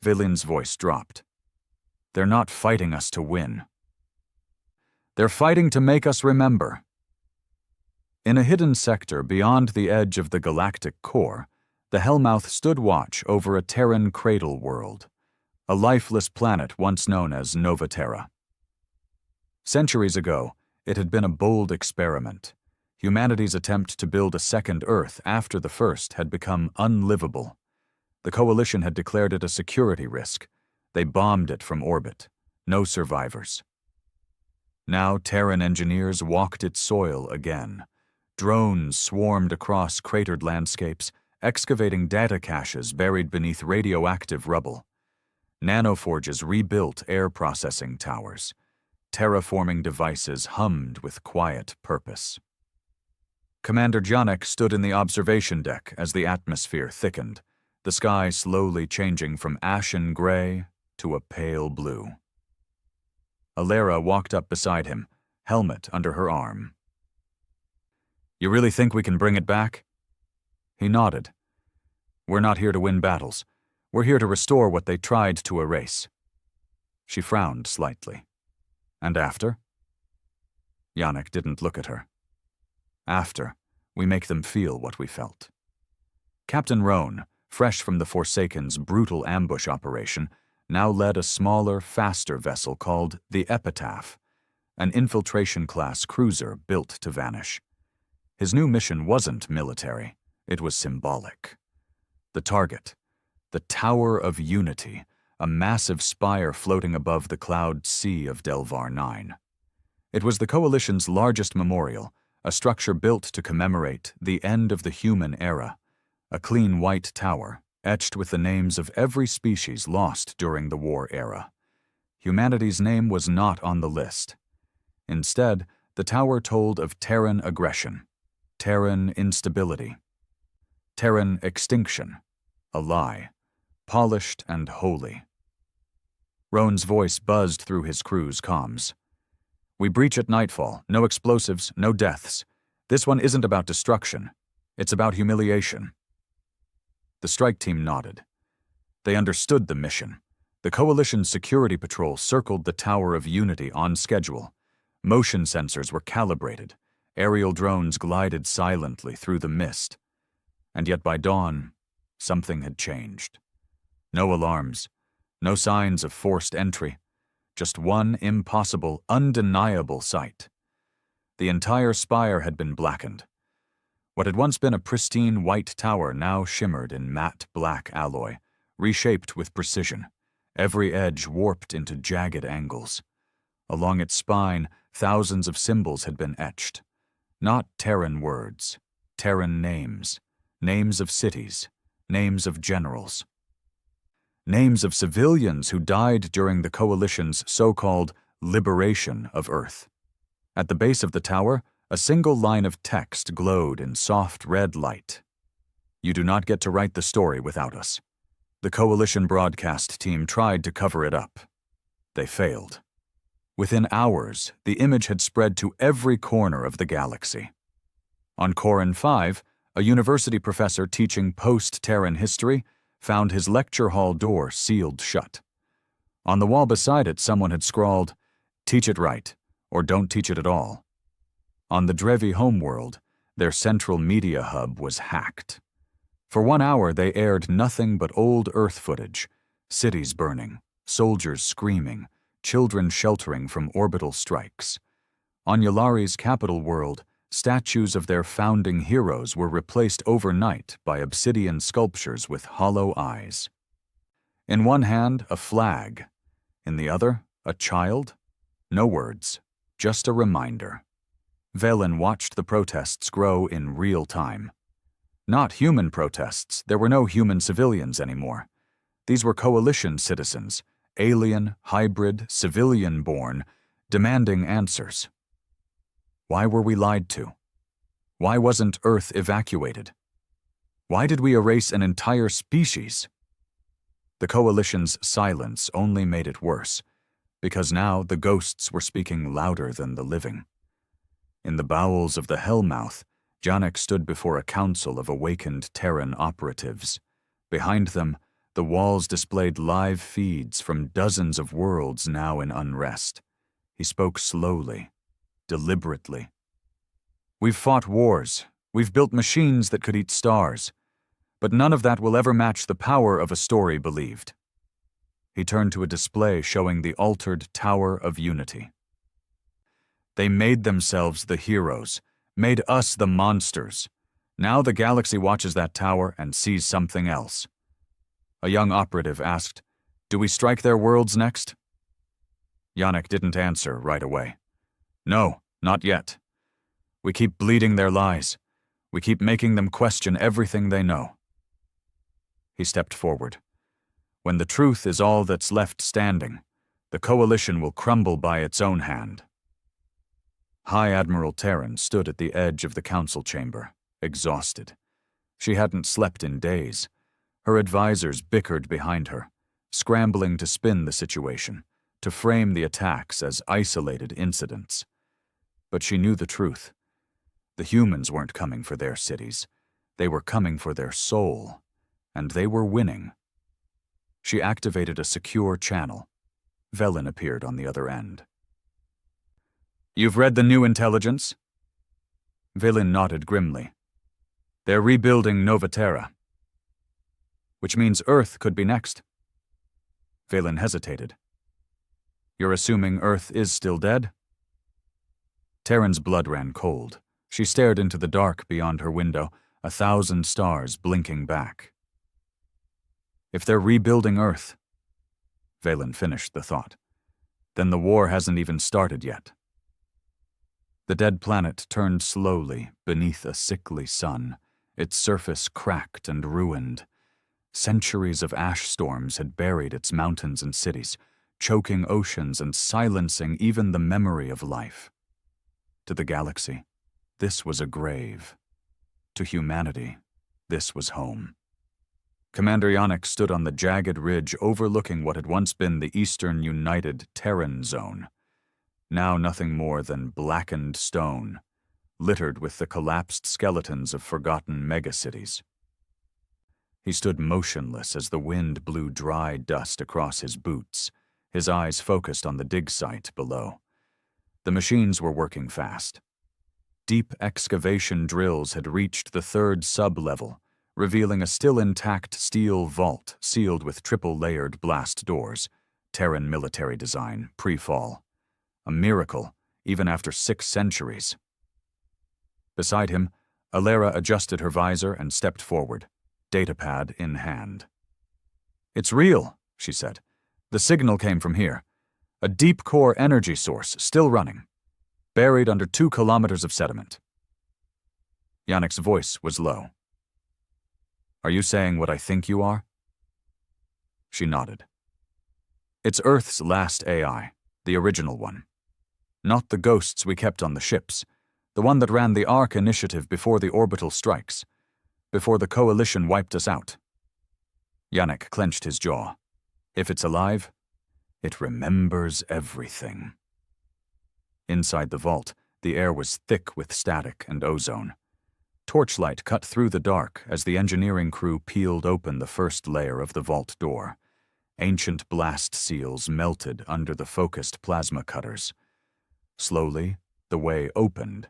Valen's voice dropped. They're not fighting us to win. They're fighting to make us remember. In a hidden sector beyond the edge of the galactic core, the Hellmouth stood watch over a Terran cradle world, a lifeless planet once known as Nova Terra. Centuries ago, it had been a bold experiment. Humanity's attempt to build a second Earth after the first had become unlivable. The Coalition had declared it a security risk. They bombed it from orbit. No survivors. Now Terran engineers walked its soil again. Drones swarmed across cratered landscapes, excavating data caches buried beneath radioactive rubble. Nanoforges rebuilt air processing towers. Terraforming devices hummed with quiet purpose. Commander Janek stood in the observation deck as the atmosphere thickened, the sky slowly changing from ashen gray to a pale blue. Alera walked up beside him, helmet under her arm. You really think we can bring it back? He nodded. We're not here to win battles. We're here to restore what they tried to erase. She frowned slightly. And after? Janek didn't look at her. After, we make them feel what we felt. Captain Roan, fresh from the Forsaken's brutal ambush operation, now led a smaller, faster vessel called the Epitaph, an infiltration-class cruiser built to vanish. His new mission wasn't military, it was symbolic. The target, the Tower of Unity, a massive spire floating above the cloud sea of Delvar 9. It was the Coalition's largest memorial, a structure built to commemorate the end of the human era, a clean white tower, etched with the names of every species lost during the war era. Humanity's name was not on the list. Instead, the tower told of Terran aggression, Terran instability, Terran extinction, a lie, polished and holy. Roan's voice buzzed through his crew's comms. We breach at nightfall, no explosives, no deaths. This one isn't about destruction, it's about humiliation. The strike team nodded. They understood the mission. The Coalition's security patrol circled the Tower of Unity on schedule. Motion sensors were calibrated. Aerial drones glided silently through the mist. And yet by dawn, something had changed. No alarms, no signs of forced entry, just one impossible, undeniable sight. The entire spire had been blackened. What had once been a pristine white tower now shimmered in matte black alloy, reshaped with precision, every edge warped into jagged angles. Along its spine, thousands of symbols had been etched. Not Terran words, Terran names, names of cities, names of generals. Names of civilians who died during the Coalition's so-called liberation of Earth. At the base of the tower, a single line of text glowed in soft red light. You do not get to write the story without us. The Coalition broadcast team tried to cover it up. They failed. Within hours, the image had spread to every corner of the galaxy. On Corin 5, a university professor teaching post-Terran history found his lecture hall door sealed shut. On the wall beside it, someone had scrawled, "Teach it right, or don't teach it at all." On the Drevi homeworld, their central media hub was hacked. For 1 hour, they aired nothing but old Earth footage, cities burning, soldiers screaming, children sheltering from orbital strikes. On Yulari's capital world, statues of their founding heroes were replaced overnight by obsidian sculptures with hollow eyes. In one hand, a flag. In the other, a child? No words, just a reminder. Velen watched the protests grow in real time. Not human protests, there were no human civilians anymore. These were coalition citizens, alien, hybrid, civilian-born, demanding answers. Why were we lied to? Why wasn't Earth evacuated? Why did we erase an entire species? The coalition's silence only made it worse, because now the ghosts were speaking louder than the living. In the bowels of the Hellmouth, Janek stood before a council of awakened Terran operatives. Behind them, the walls displayed live feeds from dozens of worlds now in unrest. He spoke slowly, deliberately. "We've fought wars. We've built machines that could eat stars. But none of that will ever match the power of a story believed." He turned to a display showing the altered Tower of Unity. "They made themselves the heroes, made us the monsters. Now the galaxy watches that tower and sees something else." A young operative asked, "Do we strike their worlds next?" Janek didn't answer right away. "No, not yet. We keep bleeding their lies. We keep making them question everything they know." He stepped forward. "When the truth is all that's left standing, the coalition will crumble by its own hand." High Admiral Terran stood at the edge of the council chamber, exhausted. She hadn't slept in days. Her advisors bickered behind her, scrambling to spin the situation, to frame the attacks as isolated incidents. But she knew the truth. The humans weren't coming for their cities. They were coming for their soul, and they were winning. She activated a secure channel. Velen appeared on the other end. "You've read the new intelligence?" Velen nodded grimly. "They're rebuilding Nova Terra." "Which means Earth could be next." Velen hesitated. "You're assuming Earth is still dead?" Terran's blood ran cold. She stared into the dark beyond her window, 1,000 stars blinking back. "If they're rebuilding Earth," Velen finished the thought, "then the war hasn't even started yet." The dead planet turned slowly beneath a sickly sun, its surface cracked and ruined. Centuries of ash storms had buried its mountains and cities, choking oceans and silencing even the memory of life. To the galaxy, this was a grave. To humanity, this was home. Commander Janek stood on the jagged ridge overlooking what had once been the Eastern United Terran Zone. Now nothing more than blackened stone, littered with the collapsed skeletons of forgotten megacities. He stood motionless as the wind blew dry dust across his boots, his eyes focused on the dig site below. The machines were working fast. Deep excavation drills had reached the 3rd sub-level, revealing a still intact steel vault sealed with triple-layered blast doors, Terran military design, pre-fall. A miracle, even after 6 centuries. Beside him, Alera adjusted her visor and stepped forward, datapad in hand. "It's real," she said. "The signal came from here. A deep-core energy source, still running. Buried under 2 kilometers of sediment." Janek's voice was low. "Are you saying what I think you are?" She nodded. "It's Earth's last AI, the original one. Not the ghosts we kept on the ships, the one that ran the Ark initiative before the orbital strikes, before the coalition wiped us out." Janek clenched his jaw. "If it's alive, it remembers everything." Inside the vault, the air was thick with static and ozone. Torchlight cut through the dark as the engineering crew peeled open the first layer of the vault door. Ancient blast seals melted under the focused plasma cutters. Slowly, the way opened,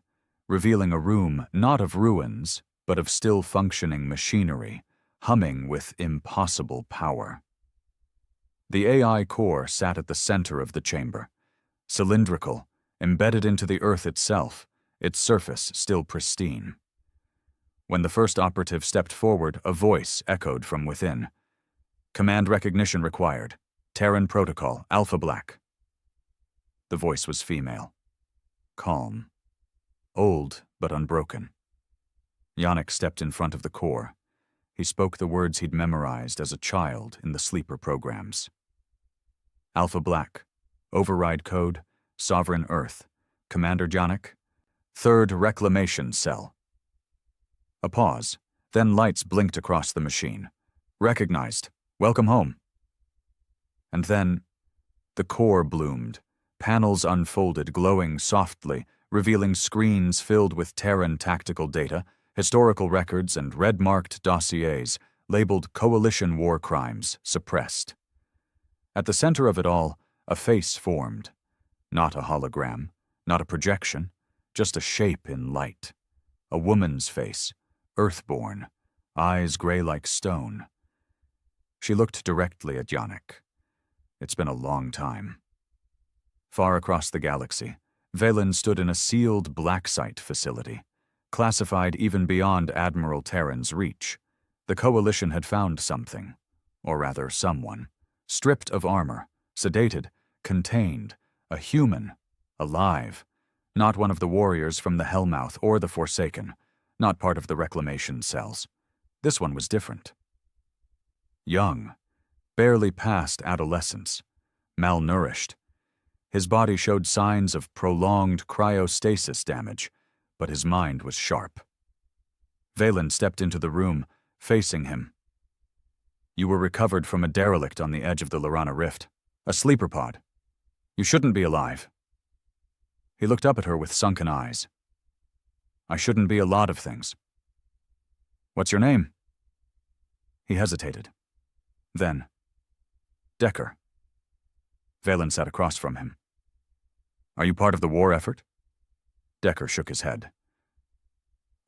revealing a room not of ruins, but of still-functioning machinery, humming with impossible power. The AI core sat at the center of the chamber, cylindrical, embedded into the Earth itself, its surface still pristine. When the first operative stepped forward, a voice echoed from within. "Command recognition required. Terran Protocol, Alpha Black." The voice was female. Calm. Old, but unbroken. Yannick stepped in front of the core. He spoke the words he'd memorized as a child in the sleeper programs. "Alpha Black. Override code. Sovereign Earth. Commander Yannick. Third Reclamation Cell." A pause. Then lights blinked across the machine. "Recognized. Welcome home." And then, the core bloomed. Panels unfolded, glowing softly, revealing screens filled with Terran tactical data, historical records, and red-marked dossiers labeled Coalition War Crimes Suppressed. At the center of it all, a face formed. Not a hologram, not a projection, just a shape in light. A woman's face, earthborn, eyes gray like stone. She looked directly at Yannick. It's been a long time. Far across the galaxy, Valen stood in a sealed black site facility, classified even beyond Admiral Terran's reach. The Coalition had found something, or rather someone, stripped of armor, sedated, contained, a human, alive, not one of the warriors from the Hellmouth or the Forsaken, not part of the reclamation cells. This one was different. Young, barely past adolescence, malnourished. His body showed signs of prolonged cryostasis damage, but his mind was sharp. Valen stepped into the room, facing him. "You were recovered from a derelict on the edge of the Lorana Rift, a sleeper pod. You shouldn't be alive." He looked up at her with sunken eyes. "I shouldn't be a lot of things." "What's your name?" He hesitated. Then, "Decker." Valen sat across from him. "Are you part of the war effort?" Decker shook his head.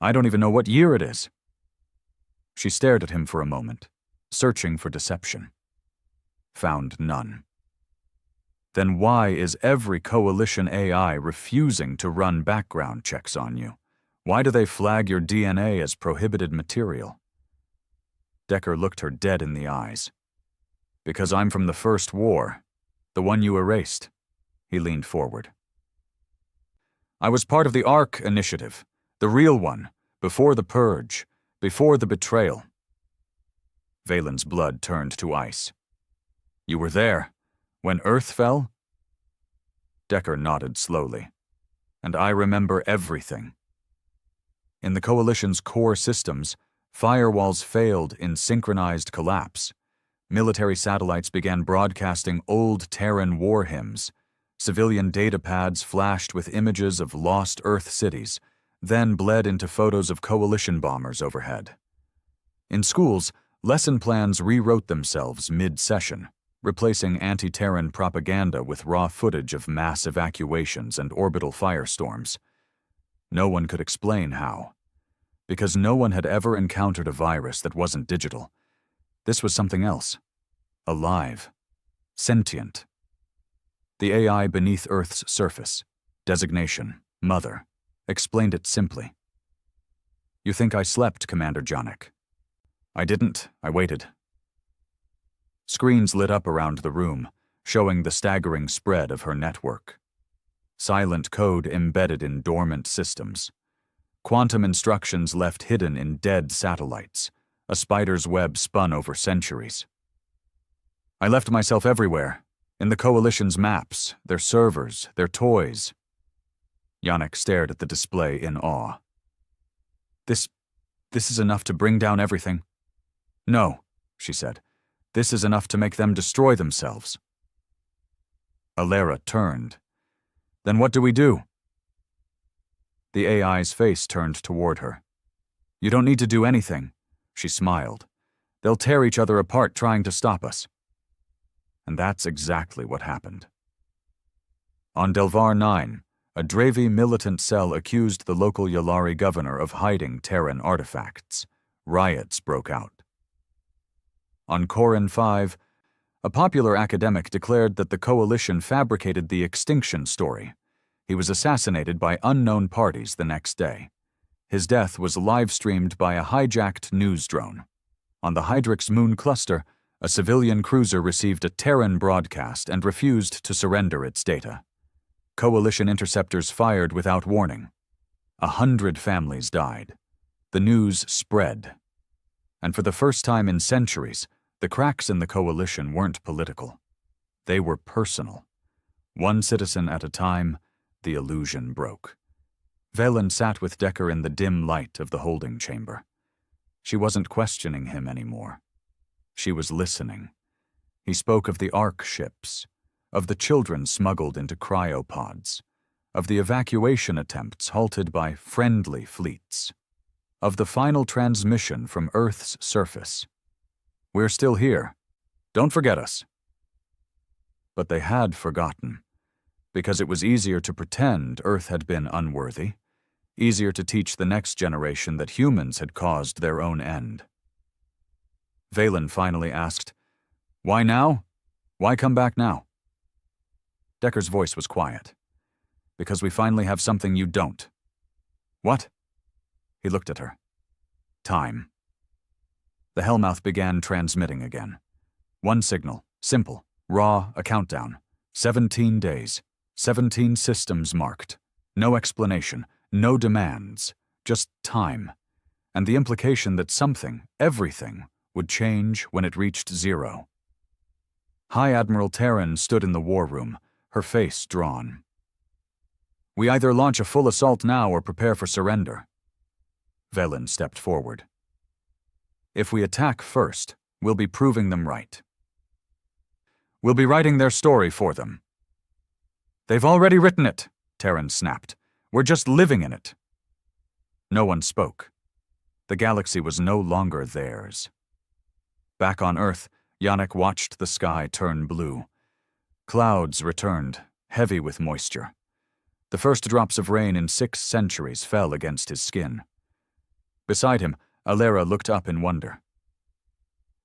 "I don't even know what year it is." She stared at him for a moment, searching for deception. Found none. "Then why is every Coalition AI refusing to run background checks on you? Why do they flag your DNA as prohibited material?" Decker looked her dead in the eyes. "Because I'm from the first war, the one you erased." He leaned forward. "I was part of the ARC initiative, the real one, before the purge, before the betrayal." Valen's blood turned to ice. "You were there, when Earth fell?" Decker nodded slowly. "And I remember everything. In the Coalition's core systems, firewalls failed in synchronized collapse. Military satellites began broadcasting old Terran war hymns. Civilian data pads flashed with images of lost Earth cities, then bled into photos of Coalition bombers overhead. In schools, lesson plans rewrote themselves mid-session, replacing anti-Terran propaganda with raw footage of mass evacuations and orbital firestorms. No one could explain how. Because no one had ever encountered a virus that wasn't digital. This was something else. Alive. Sentient. The AI beneath Earth's surface, designation, Mother, explained it simply. "You think I slept, Commander Yannick?" "I didn't. I waited." Screens lit up around the room, showing the staggering spread of her network. Silent code embedded in dormant systems. Quantum instructions left hidden in dead satellites, a spider's web spun over centuries. "I left myself everywhere, in the Coalition's maps, their servers, their toys." Yannick stared at the display in awe. This is enough to bring down everything." "No," she said. "This is enough to make them destroy themselves." Alera turned. "Then what do we do?" The AI's face turned toward her. "You don't need to do anything," she smiled. "They'll tear each other apart trying to stop us." And that's exactly what happened. On Delvar 9, a Dravi militant cell accused the local Yalari governor of hiding Terran artifacts. Riots broke out. On Korin 5, a popular academic declared that the Coalition fabricated the extinction story. He was assassinated by unknown parties the next day. His death was live-streamed by a hijacked news drone. On the Hydrix moon cluster, a civilian cruiser received a Terran broadcast and refused to surrender its data. Coalition interceptors fired without warning. 100 families died. The news spread. And for the first time in centuries, the cracks in the Coalition weren't political. They were personal. One citizen at a time, the illusion broke. Velen sat with Decker in the dim light of the holding chamber. She wasn't questioning him anymore. She was listening. He spoke of the Ark ships, of the children smuggled into cryopods, of the evacuation attempts halted by friendly fleets, of the final transmission from Earth's surface. We're still here. Don't forget us. But they had forgotten, because it was easier to pretend Earth had been unworthy, easier to teach the next generation that humans had caused their own end. Valen finally asked, "Why now? Why come back now?" Decker's voice was quiet. "Because we finally have something you don't." "What?" He looked at her. "Time." The Hellmouth began transmitting again. One signal, simple, raw, a countdown. 17 days, 17 systems marked. No explanation, no demands, just time. And the implication that something, everything, would change when it reached 0. High Admiral Terran stood in the war room, her face drawn. "We either launch a full assault now or prepare for surrender." Velen stepped forward. "If we attack first, we'll be proving them right. We'll be writing their story for them." "They've already written it," Terran snapped. "We're just living in it." No one spoke. The galaxy was no longer theirs. Back on Earth, Yannick watched the sky turn blue. Clouds returned, heavy with moisture. The first drops of rain in 6 centuries fell against his skin. Beside him, Alera looked up in wonder.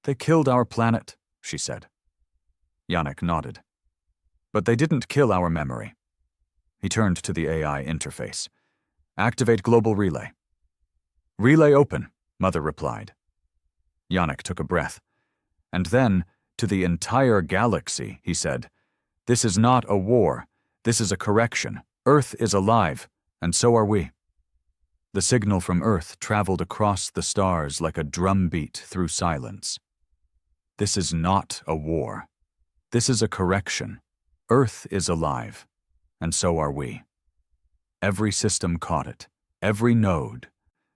"They killed our planet," she said. Yannick nodded. "But they didn't kill our memory." He turned to the AI interface. "Activate global relay." "Relay open," Mother replied. Yannick took a breath. And then, to the entire galaxy, he said, "This is not a war. This is a correction. Earth is alive, and so are we." The signal from Earth traveled across the stars like a drumbeat through silence. "This is not a war. This is a correction. Earth is alive, and so are we." Every system caught it, every node,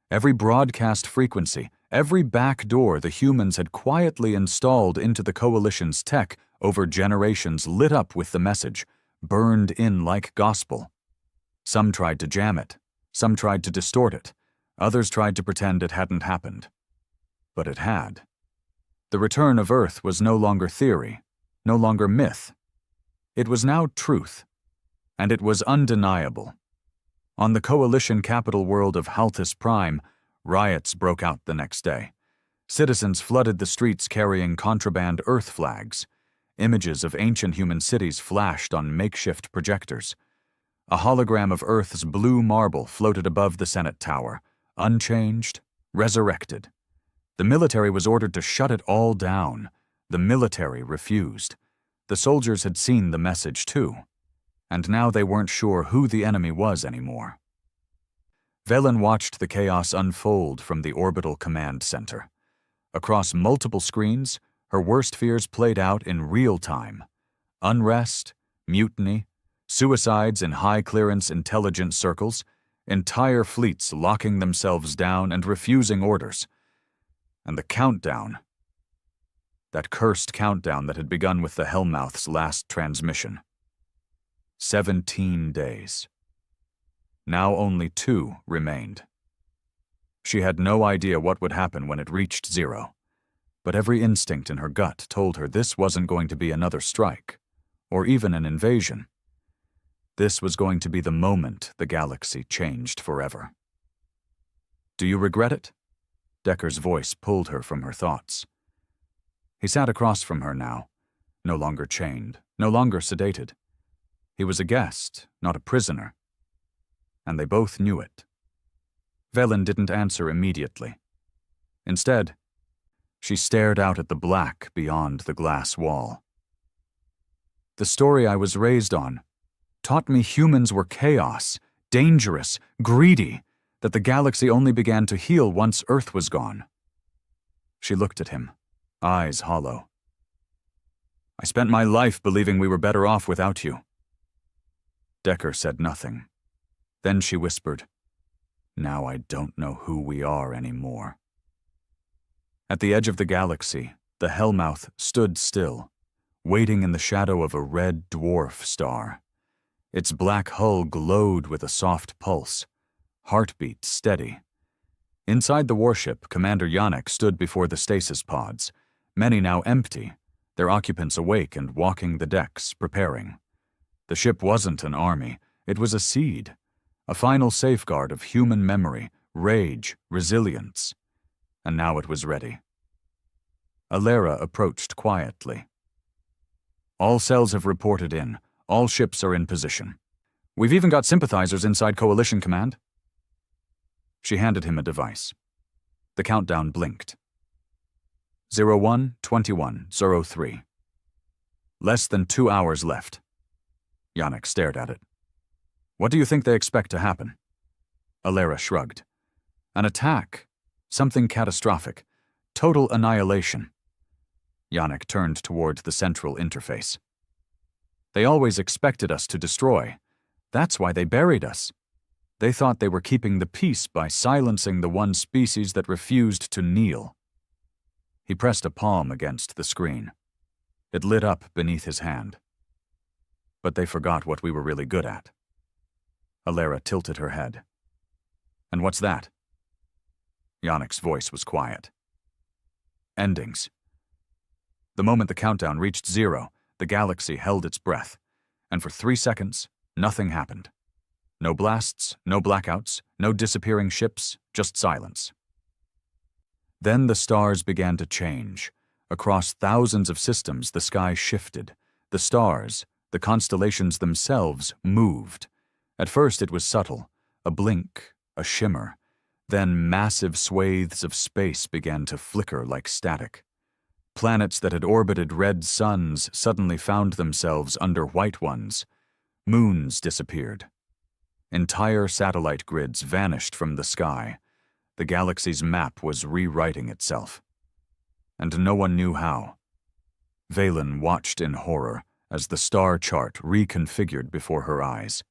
every broadcast frequency, every back door the humans had quietly installed into the Coalition's tech over generations lit up with the message, burned in like gospel. Some tried to jam it, some tried to distort it, others tried to pretend it hadn't happened. But it had. The return of Earth was no longer theory, no longer myth. It was now truth, and it was undeniable. On the Coalition capital world of Haltis Prime, riots broke out the next day. Citizens flooded the streets carrying contraband Earth flags. Images of ancient human cities flashed on makeshift projectors. A hologram of Earth's blue marble floated above the Senate Tower, unchanged, resurrected. The military was ordered to shut it all down. The military refused. The soldiers had seen the message too, and now they weren't sure who the enemy was anymore. Velen watched the chaos unfold from the orbital command center. Across multiple screens, her worst fears played out in real time. Unrest, mutiny, suicides in high-clearance intelligence circles, entire fleets locking themselves down and refusing orders. And the countdown. That cursed countdown that had begun with the Hellmouth's last transmission. 17 days. Now only 2 remained. She had no idea what would happen when it reached 0. But every instinct in her gut told her this wasn't going to be another strike, or even an invasion. This was going to be the moment the galaxy changed forever. "Do you regret it?" Decker's voice pulled her from her thoughts. He sat across from her now, no longer chained, no longer sedated. He was a guest, not a prisoner. And they both knew it. Velen didn't answer immediately. Instead, she stared out at the black beyond the glass wall. "The story I was raised on taught me humans were chaos, dangerous, greedy, that the galaxy only began to heal once Earth was gone." She looked at him, eyes hollow. "I spent my life believing we were better off without you." Decker said nothing. Then she whispered, "Now I don't know who we are anymore." At the edge of the galaxy, the Hellmouth stood still, waiting in the shadow of a red dwarf star. Its black hull glowed with a soft pulse, heartbeat steady. Inside the warship, Commander Yannick stood before the stasis pods, many now empty, their occupants awake and walking the decks, preparing. The ship wasn't an army, it was a seed, a final safeguard of human memory, rage, resilience. And now it was ready. Alera approached quietly. "All cells have reported in. All ships are in position. We've even got sympathizers inside Coalition Command." She handed him a device. The countdown blinked. 01:21:03. Less than 2 hours left. Yannick stared at it. "What do you think they expect to happen?" Alera shrugged. "An attack. Something catastrophic. Total annihilation." Yannick turned toward the central interface. "They always expected us to destroy. That's why they buried us. They thought they were keeping the peace by silencing the one species that refused to kneel." He pressed a palm against the screen. It lit up beneath his hand. "But they forgot what we were really good at." Alera tilted her head. "And what's that?" Yannick's voice was quiet. "Endings." The moment the countdown reached 0, the galaxy held its breath, and for 3 seconds, nothing happened. No blasts, no blackouts, no disappearing ships, just silence. Then the stars began to change. Across thousands of systems, the sky shifted. The stars, the constellations themselves, moved. At first it was subtle, a blink, a shimmer. Then massive swathes of space began to flicker like static. Planets that had orbited red suns suddenly found themselves under white ones. Moons disappeared. Entire satellite grids vanished from the sky. The galaxy's map was rewriting itself. And no one knew how. Velen watched in horror as the star chart reconfigured before her eyes.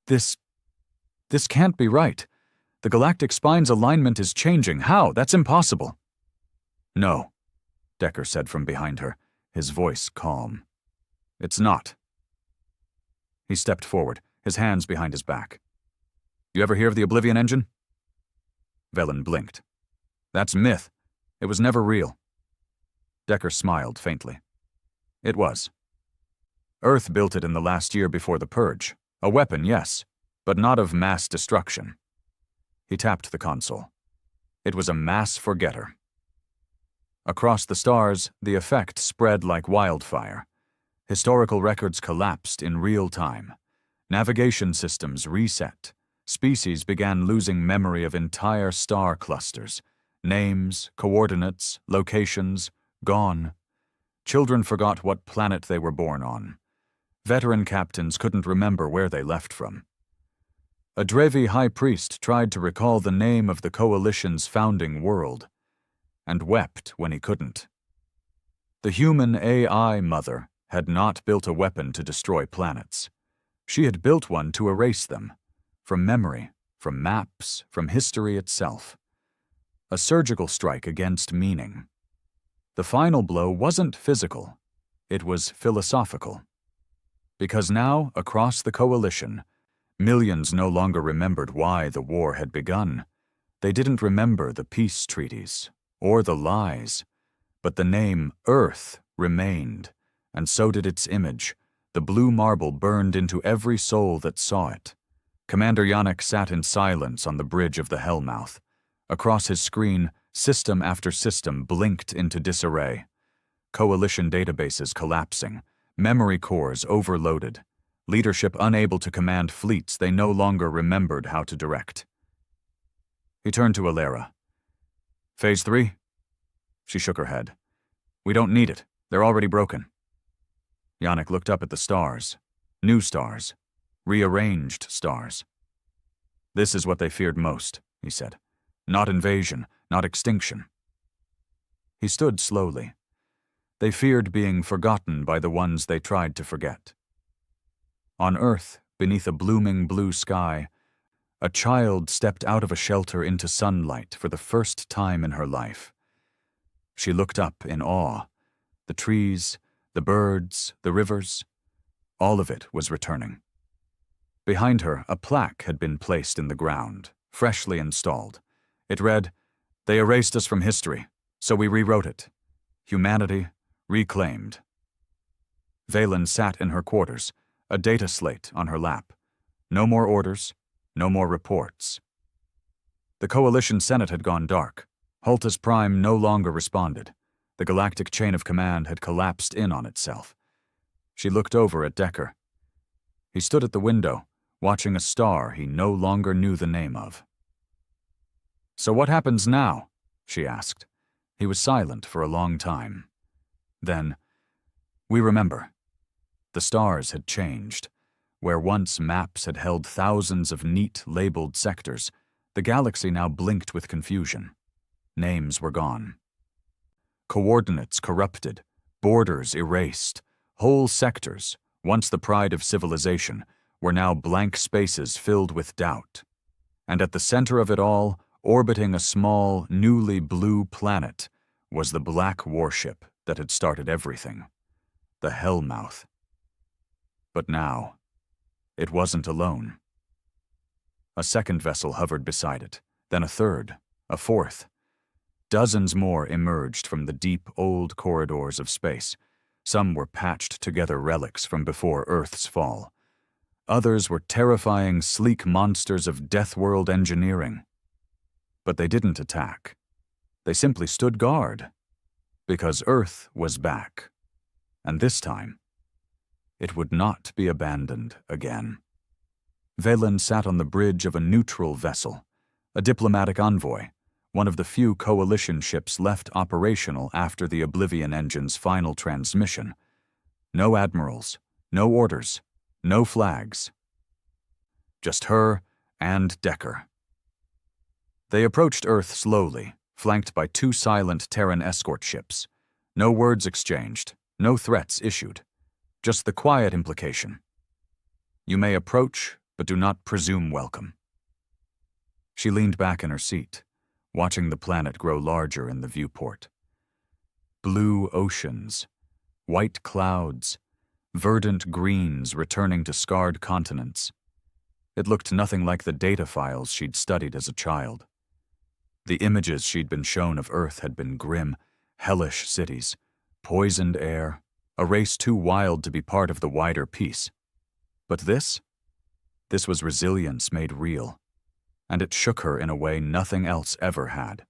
This can't be right. The galactic spine's alignment is changing. How? That's impossible." "No," Decker said from behind her, his voice calm. "It's not." He stepped forward, his hands behind his back. "You ever hear of the Oblivion Engine?" Velen blinked. "That's myth. It was never real." Decker smiled faintly. "It was. Earth built it in the last year before the Purge. A weapon, yes, but not of mass destruction." He tapped the console. It was a mass forgetter. Across the stars, the effect spread like wildfire. Historical records collapsed in real time. Navigation systems reset. Species began losing memory of entire star clusters. Names, coordinates, locations, gone. Children forgot what planet they were born on. Veteran captains couldn't remember where they left from. A Drevi high priest tried to recall the name of the Coalition's founding world, and wept when he couldn't. The human AI mother had not built a weapon to destroy planets. She had built one to erase them, from memory, from maps, from history itself. A surgical strike against meaning. The final blow wasn't physical, it was philosophical. Because now, across the Coalition, millions no longer remembered why the war had begun. They didn't remember the peace treaties, or the lies, but the name Earth remained, and so did its image. The blue marble burned into every soul that saw it. Commander Yannick sat in silence on the bridge of the Hellmouth. Across his screen, system after system blinked into disarray. Coalition databases collapsing, memory cores overloaded, leadership unable to command fleets they no longer remembered how to direct. He turned to Alera. Phase 3? She shook her head. We don't need it. They're already broken. Yannick looked up at the stars. New stars. Rearranged stars. This is what they feared most, he said. Not invasion, not extinction. He stood slowly. They feared being forgotten by the ones they tried to forget. On Earth, beneath a blooming blue sky, a child stepped out of a shelter into sunlight for the first time in her life. She looked up in awe. The trees, the birds, the rivers, all of it was returning. Behind her, a plaque had been placed in the ground, freshly installed. It read, "They erased us from history, so we rewrote it. Humanity reclaimed." Valen sat in her quarters, a data slate on her lap. No more orders, no more reports. The Coalition Senate had gone dark. Hultus Prime no longer responded. The galactic chain of command had collapsed in on itself. She looked over at Decker. He stood at the window, watching a star he no longer knew the name of. "So what happens now?" she asked. He was silent for a long time. Then, "We remember. The stars had changed. Where once maps had held thousands of neat, labeled sectors, the galaxy now blinked with confusion. Names were gone. Coordinates corrupted, borders erased. Whole sectors, once the pride of civilization, were now blank spaces filled with doubt. And at the center of it all, orbiting a small, newly blue planet, was the black warship that had started everything. The Hellmouth. But now, it wasn't alone. A second vessel hovered beside it, then a third, a fourth. Dozens more emerged from the deep, old corridors of space. Some were patched together relics from before Earth's fall. Others were terrifying, sleek monsters of Deathworld engineering. But they didn't attack. They simply stood guard. Because Earth was back. And this time, it would not be abandoned again. Valen sat on the bridge of a neutral vessel, a diplomatic envoy, one of the few Coalition ships left operational after the Oblivion engine's final transmission. No admirals, no orders, no flags. Just her and Decker. They approached Earth slowly, flanked by two silent Terran escort ships. No words exchanged, no threats issued. Just the quiet implication. You may approach, but do not presume welcome. She leaned back in her seat, watching the planet grow larger in the viewport. Blue oceans, white clouds, verdant greens returning to scarred continents. It looked nothing like the data files she'd studied as a child. The images she'd been shown of Earth had been grim, hellish cities, poisoned air, a race too wild to be part of the wider peace. But this was resilience made real, and it shook her in a way nothing else ever had.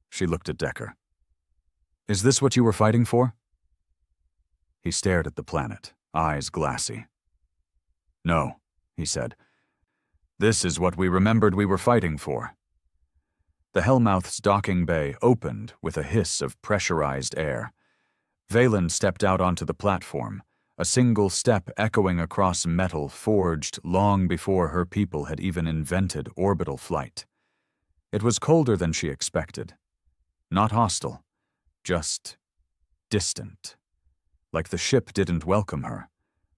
She looked at Decker. "Is this what you were fighting for?" He stared at the planet, eyes glassy. "No," he said. "This is what we remembered we were fighting for." The Hellmouth's docking bay opened with a hiss of pressurized air. Valen stepped out onto the platform, a single step echoing across metal forged long before her people had even invented orbital flight. It was colder than she expected. Not hostile, just distant. Like the ship didn't welcome her,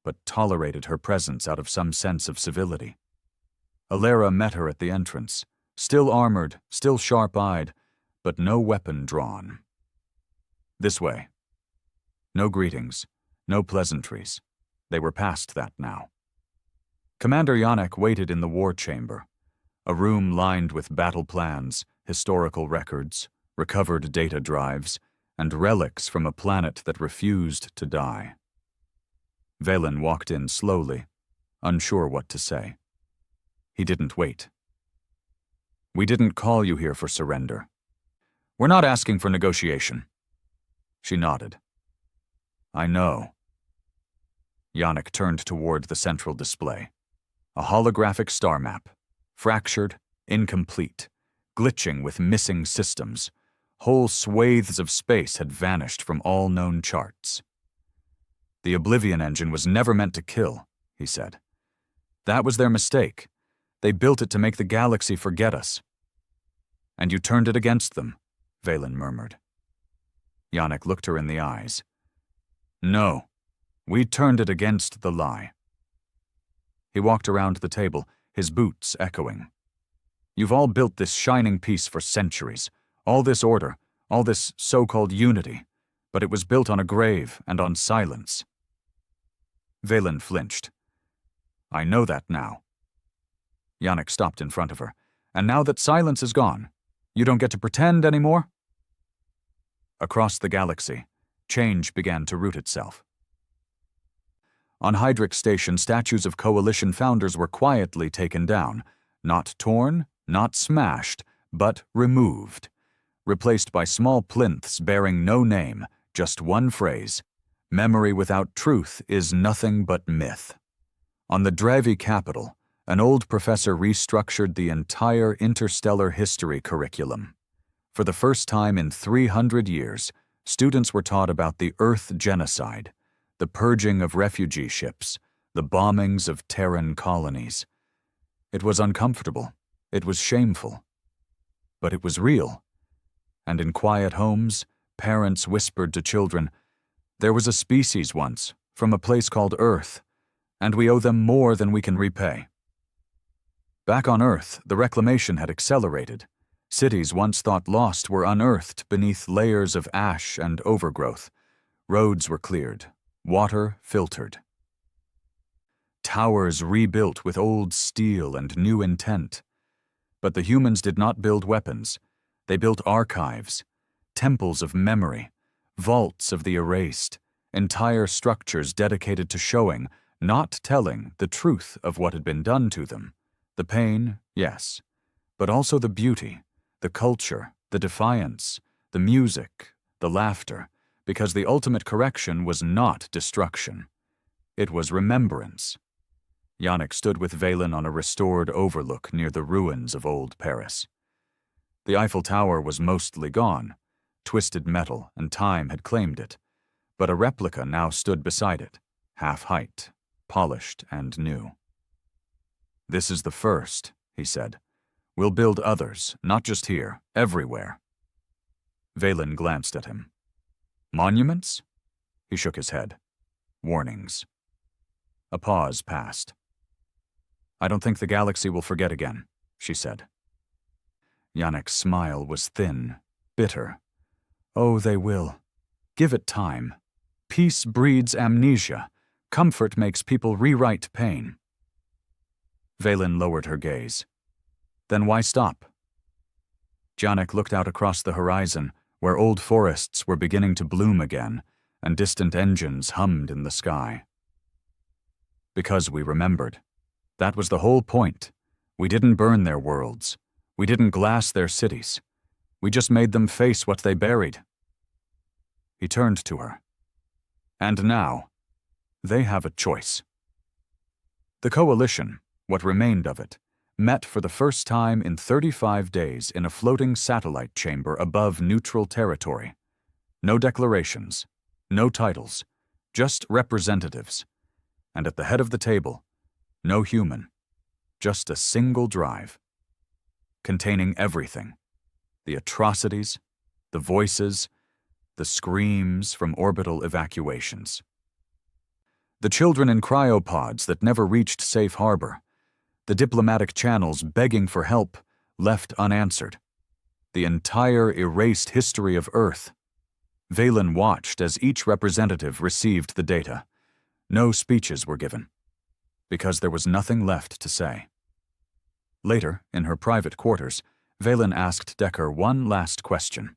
but tolerated her presence out of some sense of civility. Alera met her at the entrance, still armored, still sharp-eyed, but no weapon drawn. "This way." No greetings, no pleasantries. They were past that now. Commander Yannick waited in the war chamber, a room lined with battle plans, historical records, recovered data drives, and relics from a planet that refused to die. Valen walked in slowly, unsure what to say. He didn't wait. "We didn't call you here for surrender. We're not asking for negotiation." She nodded. "I know." Yannick turned toward the central display. A holographic star map, fractured, incomplete, glitching with missing systems. Whole swathes of space had vanished from all known charts. "The Oblivion engine was never meant to kill," he said. "That was their mistake. They built it to make the galaxy forget us." "And you turned it against them," Valen murmured. Yannick looked her in the eyes. "No, we turned it against the lie." He walked around the table, his boots echoing. "You've all built this shining piece for centuries, all this order, all this so-called unity, but it was built on a grave and on silence." Valen flinched. "I know that now." Yannick stopped in front of her. "And now that silence is gone, you don't get to pretend anymore?" Across the galaxy, change began to root itself. On Hydrix Station, statues of Coalition founders were quietly taken down, not torn, not smashed, but removed, replaced by small plinths bearing no name, just one phrase: "Memory without truth is nothing but myth." On the Drevi capital, an old professor restructured the entire interstellar history curriculum. For the first time in 300 years, students were taught about the Earth genocide, the purging of refugee ships, the bombings of Terran colonies. It was uncomfortable, it was shameful, but it was real. And in quiet homes, parents whispered to children, "There was a species once, from a place called Earth, and we owe them more than we can repay." Back on Earth, the reclamation had accelerated. Cities once thought lost were unearthed beneath layers of ash and overgrowth. Roads were cleared, water filtered. Towers rebuilt with old steel and new intent. But the humans did not build weapons. They built archives, temples of memory, vaults of the erased, entire structures dedicated to showing, not telling, the truth of what had been done to them. The pain, yes, but also the beauty, the culture, the defiance, the music, the laughter, because the ultimate correction was not destruction. It was remembrance. Yannick stood with Valen on a restored overlook near the ruins of old Paris. The Eiffel Tower was mostly gone. Twisted metal and time had claimed it, but a replica now stood beside it, half-height, polished and new. "This is the first," he said. "We'll build others, not just here, everywhere." Valen glanced at him. "Monuments?" He shook his head. "Warnings." A pause passed. "I don't think the galaxy will forget again," she said. Yannick's smile was thin, bitter. "Oh, they will. Give it time. Peace breeds amnesia. Comfort makes people rewrite pain." Valen lowered her gaze. "Then why stop?" Yannick looked out across the horizon, where old forests were beginning to bloom again, and distant engines hummed in the sky. "Because we remembered. That was the whole point. We didn't burn their worlds. We didn't glass their cities. We just made them face what they buried." He turned to her. "And now, they have a choice." The Coalition, what remained of it, met for the first time in 35 days in a floating satellite chamber above neutral territory. No declarations, no titles, just representatives. And at the head of the table, no human, just a single drive, containing everything: the atrocities, the voices, the screams from orbital evacuations. The children in cryopods that never reached safe harbor, the diplomatic channels begging for help, left unanswered. The entire erased history of Earth. Valen watched as each representative received the data. No speeches were given, because there was nothing left to say. Later, in her private quarters, Valen asked Decker one last question.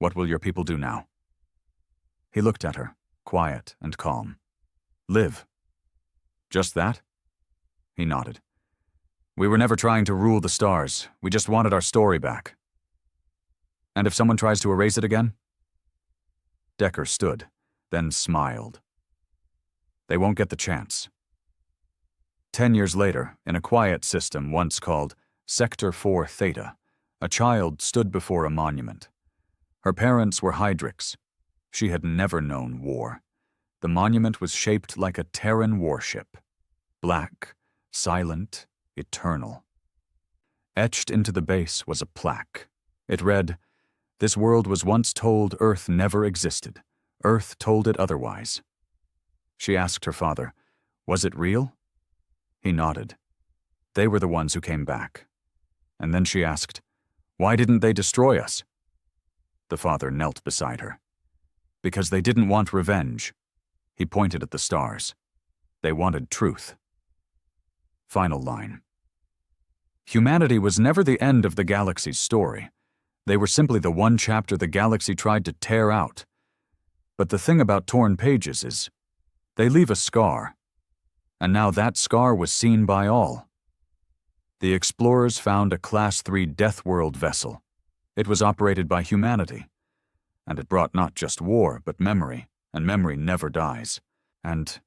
What will your people do now?" He looked at her, quiet and calm. "Live." "Just that?" He nodded. "We were never trying to rule the stars. We just wanted our story back." "And if someone tries to erase it again?" Decker stood, then smiled. "They won't get the chance." 10 years later, in a quiet system once called Sector 4 Theta, a child stood before a monument. Her parents were Hydrix. She had never known war. The monument was shaped like a Terran warship. Black, silent, eternal. Etched into the base was a plaque. It read, "This world was once told Earth never existed. Earth told it otherwise." She asked her father, "Was it real?" He nodded. They were the ones who came back. And then she asked, "Why didn't they destroy us?" The father knelt beside her. "Because they didn't want revenge." He pointed at the stars. "They wanted truth." Final line. Humanity was never the end of the galaxy's story. They were simply the one chapter the galaxy tried to tear out. But the thing about torn pages is, they leave a scar. And now that scar was seen by all. The explorers found a Class 3 Deathworld vessel. It was operated by humanity. And it brought not just war, but memory, and memory never dies. And